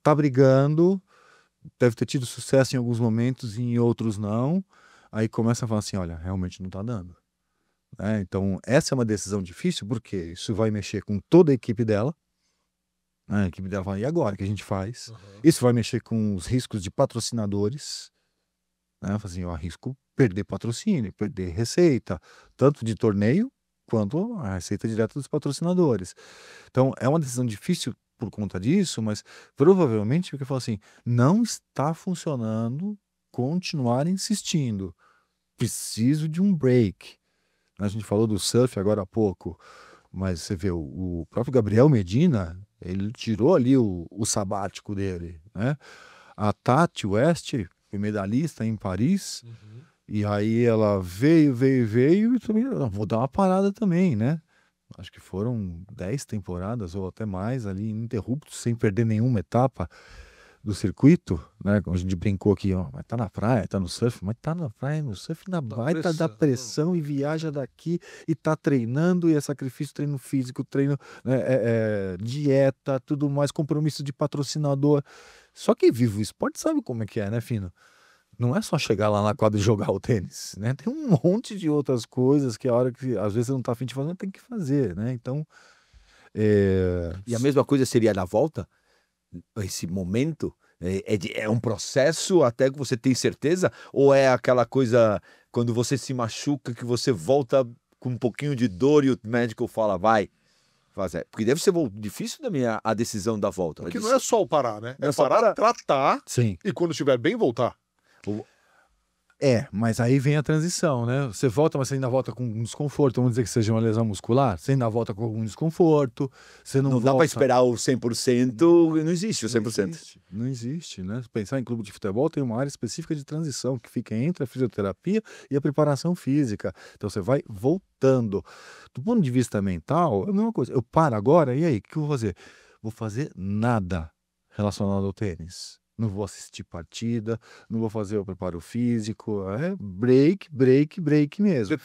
Speaker 3: tá brigando, deve ter tido sucesso em alguns momentos e em outros não, aí começa a falar assim, olha, realmente não tá dando. Então essa é uma decisão difícil, porque isso vai mexer com toda a equipe dela, a equipe dela fala, e agora, o que a gente faz? Isso vai mexer com os riscos de patrocinadores, né? Fala assim, eu arrisco perder patrocínio, perder receita, tanto de torneio, quanto a receita direta dos patrocinadores. Então, é uma decisão difícil por conta disso, mas provavelmente, porque fala assim, não está funcionando continuar insistindo. Preciso de um break. A gente falou do surf agora há pouco. Mas você vê, o próprio Gabriel Medina, ele tirou ali o sabático dele, né? A Tati West foi medalhista em Paris, e aí ela veio, e também, vou dar uma parada também, né? Acho que foram 10 temporadas ou até mais ali, ininterruptos, sem perder nenhuma etapa do circuito, né? Como a gente brincou aqui, ó, mas tá na praia, tá no surf, mas tá na praia, no surf, na baita da pressão e viaja daqui e tá treinando e é sacrifício, treino físico, treino, né, dieta, tudo mais, compromisso de patrocinador. Só quem vive o esporte sabe como é que é, né, Fino? Não é só chegar lá na quadra e jogar o tênis, né? Tem um monte de outras coisas que a hora que às vezes você não tá a fim de fazer, tem que fazer, né? Então,
Speaker 2: E a mesma coisa seria na volta? Esse momento é um processo até que você tem certeza? Ou é aquela coisa quando você se machuca que você volta com um pouquinho de dor e o médico fala, vai fazer? Porque deve ser difícil também a decisão da volta.
Speaker 1: Porque não é só o parar, né?
Speaker 2: Não
Speaker 1: É
Speaker 2: é só
Speaker 1: parar,
Speaker 2: parar.
Speaker 1: tratar
Speaker 3: sim.
Speaker 1: e quando estiver bem, voltar.
Speaker 3: Mas aí vem a transição, né? Você volta, mas você ainda volta com um desconforto. Vamos dizer que seja uma lesão muscular. Você ainda volta com algum desconforto. Você não
Speaker 2: Não dá
Speaker 3: volta...
Speaker 2: para esperar o 100%, não existe o 100%.
Speaker 3: Não existe, né? Se pensar em clube de futebol, tem uma área específica de transição que fica entre a fisioterapia e a preparação física. Então você vai voltando. Do ponto de vista mental, é a mesma coisa. Eu paro agora, e aí, o que eu vou fazer? Vou fazer nada relacionado ao tênis. Não vou assistir partida, não vou fazer o preparo físico, break mesmo.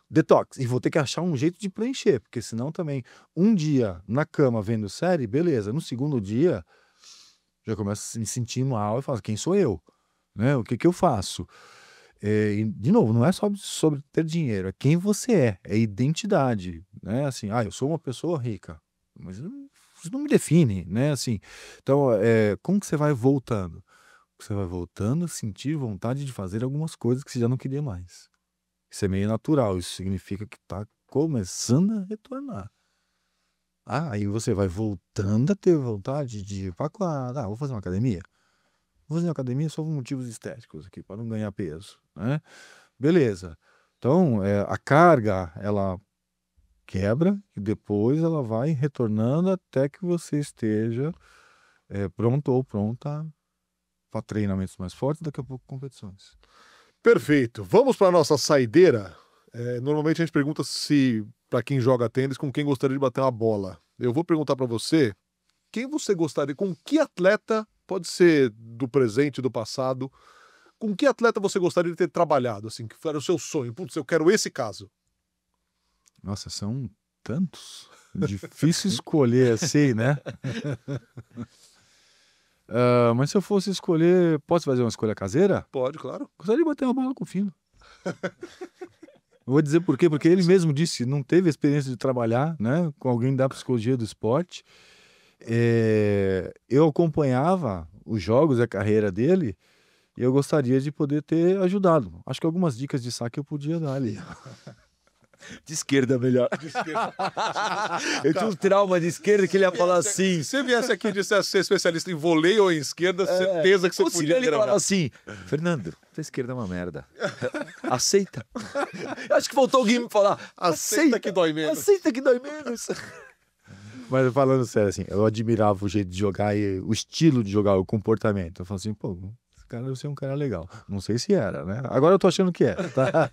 Speaker 3: Detox. E vou ter que achar um jeito de preencher, porque senão também, um dia na cama vendo série, beleza. No segundo dia, já começo a me sentir mal e falo, quem sou eu? Né? O que eu faço? E, de novo, não é só sobre ter dinheiro, é quem você é identidade. Né? Assim, eu sou uma pessoa rica, mas isso não me define, né? Assim, então, como que você vai voltando? Você vai voltando a sentir vontade de fazer algumas coisas que você já não queria mais. Isso é meio natural, isso significa que está começando a retornar. Aí você vai voltando a ter vontade de ir para quadra. Vou fazer uma academia. Vou fazer uma academia só por motivos estéticos aqui, para não ganhar peso, né? Beleza. Então, a carga, ela quebra e depois ela vai retornando até que você esteja pronto ou pronta para treinamentos mais fortes, daqui a pouco competições.
Speaker 1: Perfeito. Vamos para a nossa saideira. Normalmente a gente pergunta se, para quem joga tênis, com quem gostaria de bater uma bola. Eu vou perguntar para você, quem você gostaria, com que atleta, pode ser do presente, do passado, com que atleta você gostaria de ter trabalhado, assim, que era o seu sonho? Putz, eu quero esse caso.
Speaker 3: Nossa, são tantos. Difícil escolher assim, né? Mas se eu fosse escolher, posso fazer uma escolha caseira?
Speaker 1: Pode, claro.
Speaker 3: Gostaria de bater uma bola com o Fino. Eu vou dizer por quê, porque ele mesmo disse, não teve experiência de trabalhar, né, com alguém da psicologia do esporte. Eu acompanhava os jogos e a carreira dele e eu gostaria de poder ter ajudado. Acho que algumas dicas de saque eu podia dar ali.
Speaker 2: De esquerda, melhor.
Speaker 1: De esquerda.
Speaker 2: Eu tinha um trauma de esquerda que ele ia falar assim.
Speaker 1: Se você viesse aqui e dissesse ser especialista em vôlei ou em esquerda, certeza que você podia
Speaker 2: ele falar assim, Fernando, tua esquerda é uma merda. Aceita. Acho que faltou alguém me falar.
Speaker 1: Aceita que dói menos.
Speaker 2: Aceita que dói menos.
Speaker 3: Mas falando sério, assim, eu admirava o jeito de jogar e o estilo de jogar, o comportamento. Eu falo assim, pô, esse cara deve ser um cara legal. Não sei se era, né? Agora eu tô achando que é, tá?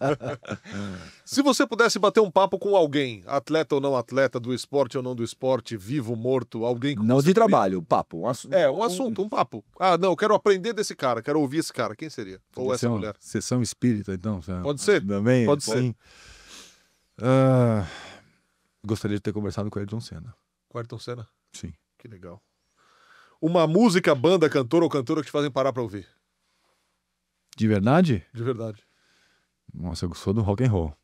Speaker 1: Se você pudesse bater um papo com alguém, atleta ou não atleta, do esporte ou não do esporte, vivo, morto, alguém...
Speaker 2: Não de trabalho, papo. Um
Speaker 1: assunto, um papo. Não, eu quero aprender desse cara, quero ouvir esse cara. Quem seria? Ou essa mulher?
Speaker 3: Sessão espírita, então?
Speaker 1: Pode ser.
Speaker 3: Também?
Speaker 1: Pode ser.
Speaker 3: Gostaria de ter conversado com o Ayrton Senna.
Speaker 1: Com Ayrton Senna?
Speaker 3: Sim.
Speaker 1: Que legal. Uma música, banda, cantor ou cantora que te fazem parar pra ouvir?
Speaker 3: De verdade?
Speaker 1: De verdade.
Speaker 3: Nossa, eu sou do rock and roll.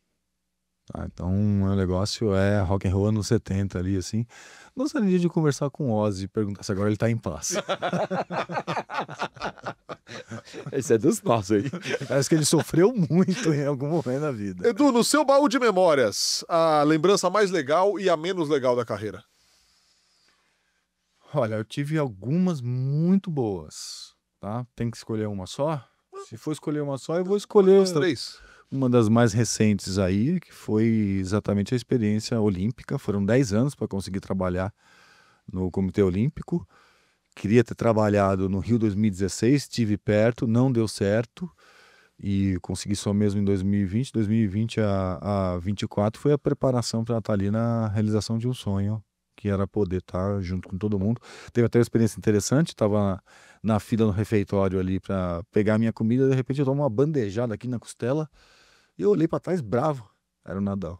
Speaker 3: Então, o meu negócio é rock and roll anos 70 ali, assim. Gostaria de conversar com o Ozzy e perguntar se agora ele tá em paz.
Speaker 2: Esse é dos nossos aí.
Speaker 3: Parece que ele sofreu muito em algum momento da vida.
Speaker 1: Edu, no seu baú de memórias, a lembrança mais legal e a menos legal da carreira?
Speaker 3: Olha, eu tive algumas muito boas, tá? Tem que escolher uma só? Se for escolher uma só, eu vou escolher...
Speaker 1: As três.
Speaker 3: uma das mais recentes aí, que foi exatamente a experiência olímpica. Foram 10 anos para conseguir trabalhar no Comitê Olímpico. Queria ter trabalhado no Rio 2016, estive perto, não deu certo e consegui só mesmo em 2020. 2020 a 24 foi a preparação para estar ali na realização de um sonho, que era poder estar junto com todo mundo. Teve até uma experiência interessante, estava na fila no refeitório ali para pegar a minha comida, de repente eu tomo uma bandejada aqui na costela e eu olhei para trás bravo, era o Nadal.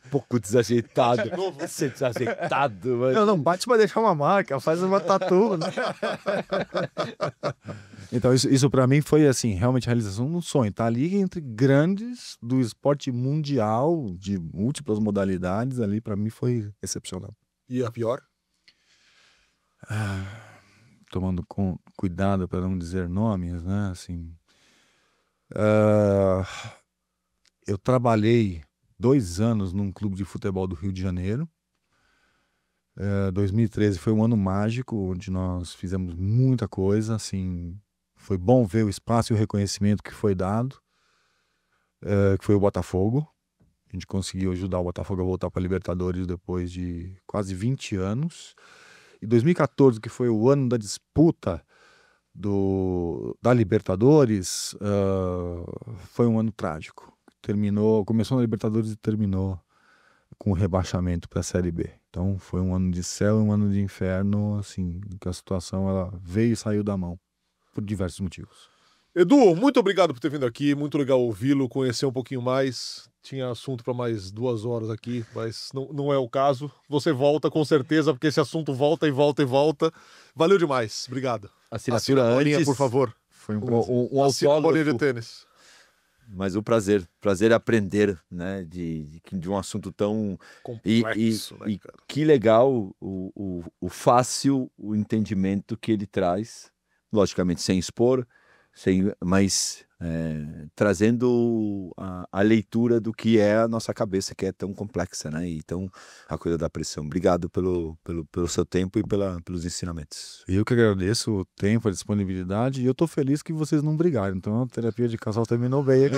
Speaker 2: Um pouco desajeitado. Você desajeitado, mas...
Speaker 3: Não, bate para deixar uma marca, faz uma tatu, né? Então isso para mim foi assim, realmente a realização de um sonho. Tá ali entre grandes do esporte mundial, de múltiplas modalidades, ali para mim foi excepcional.
Speaker 1: E a pior?
Speaker 3: Tomando cuidado para não dizer nomes, né? Assim, eu trabalhei 2 anos num clube de futebol do Rio de Janeiro. 2013 foi um ano mágico, onde nós fizemos muita coisa, assim, foi bom ver o espaço e o reconhecimento que foi dado, que foi o Botafogo. A gente conseguiu ajudar o Botafogo a voltar para a Libertadores depois de quase 20 anos. E 2014, que foi o ano da disputa da Libertadores, foi um ano trágico. Começou na Libertadores e terminou com o rebaixamento para a Série B. Então foi um ano de céu e um ano de inferno, assim, que a situação ela veio e saiu da mão, por diversos motivos.
Speaker 1: Edu, muito obrigado por ter vindo aqui, muito legal ouvi-lo, conhecer um pouquinho mais. Tinha assunto para mais 2 horas aqui, mas não é o caso. Você volta com certeza, porque esse assunto volta e volta e volta. Valeu demais, obrigado.
Speaker 2: Assinatura
Speaker 1: Assina a bolinha,
Speaker 2: antes,
Speaker 1: por favor.
Speaker 3: Foi um prazer.
Speaker 2: um
Speaker 1: Assina a bolinha de
Speaker 2: autógrafo.
Speaker 1: tênis.
Speaker 2: Mas o prazer é aprender, né, de um assunto tão
Speaker 1: Complexo, né,
Speaker 2: e
Speaker 1: cara?
Speaker 2: que legal o fácil, o entendimento que ele traz, logicamente sem expor, mas trazendo a leitura do que é a nossa cabeça, que é tão complexa, né? Então, a coisa da pressão. Obrigado pelo seu tempo e pelos ensinamentos.
Speaker 3: Eu que agradeço o tempo, a disponibilidade, e eu tô feliz que vocês não brigaram. Então a terapia de casal terminou bem aqui.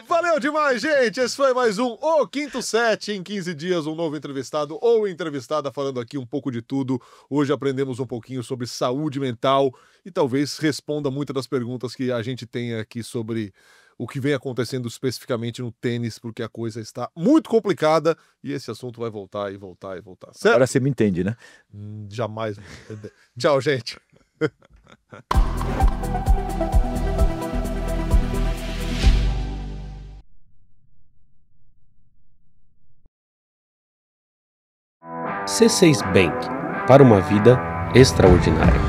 Speaker 1: Valeu demais, gente! Esse foi mais um O Quinto Set. Em 15 dias, um novo entrevistado ou entrevistada falando aqui um pouco de tudo. Hoje aprendemos um pouquinho sobre saúde mental e talvez responda muitas das perguntas que a gente tem aqui sobre o que vem acontecendo especificamente no tênis, porque a coisa está muito complicada e esse assunto vai voltar e voltar e voltar. Certo?
Speaker 2: Agora você me entende, né?
Speaker 1: Jamais. Tchau, gente.
Speaker 4: C6 Bank, para uma vida extraordinária.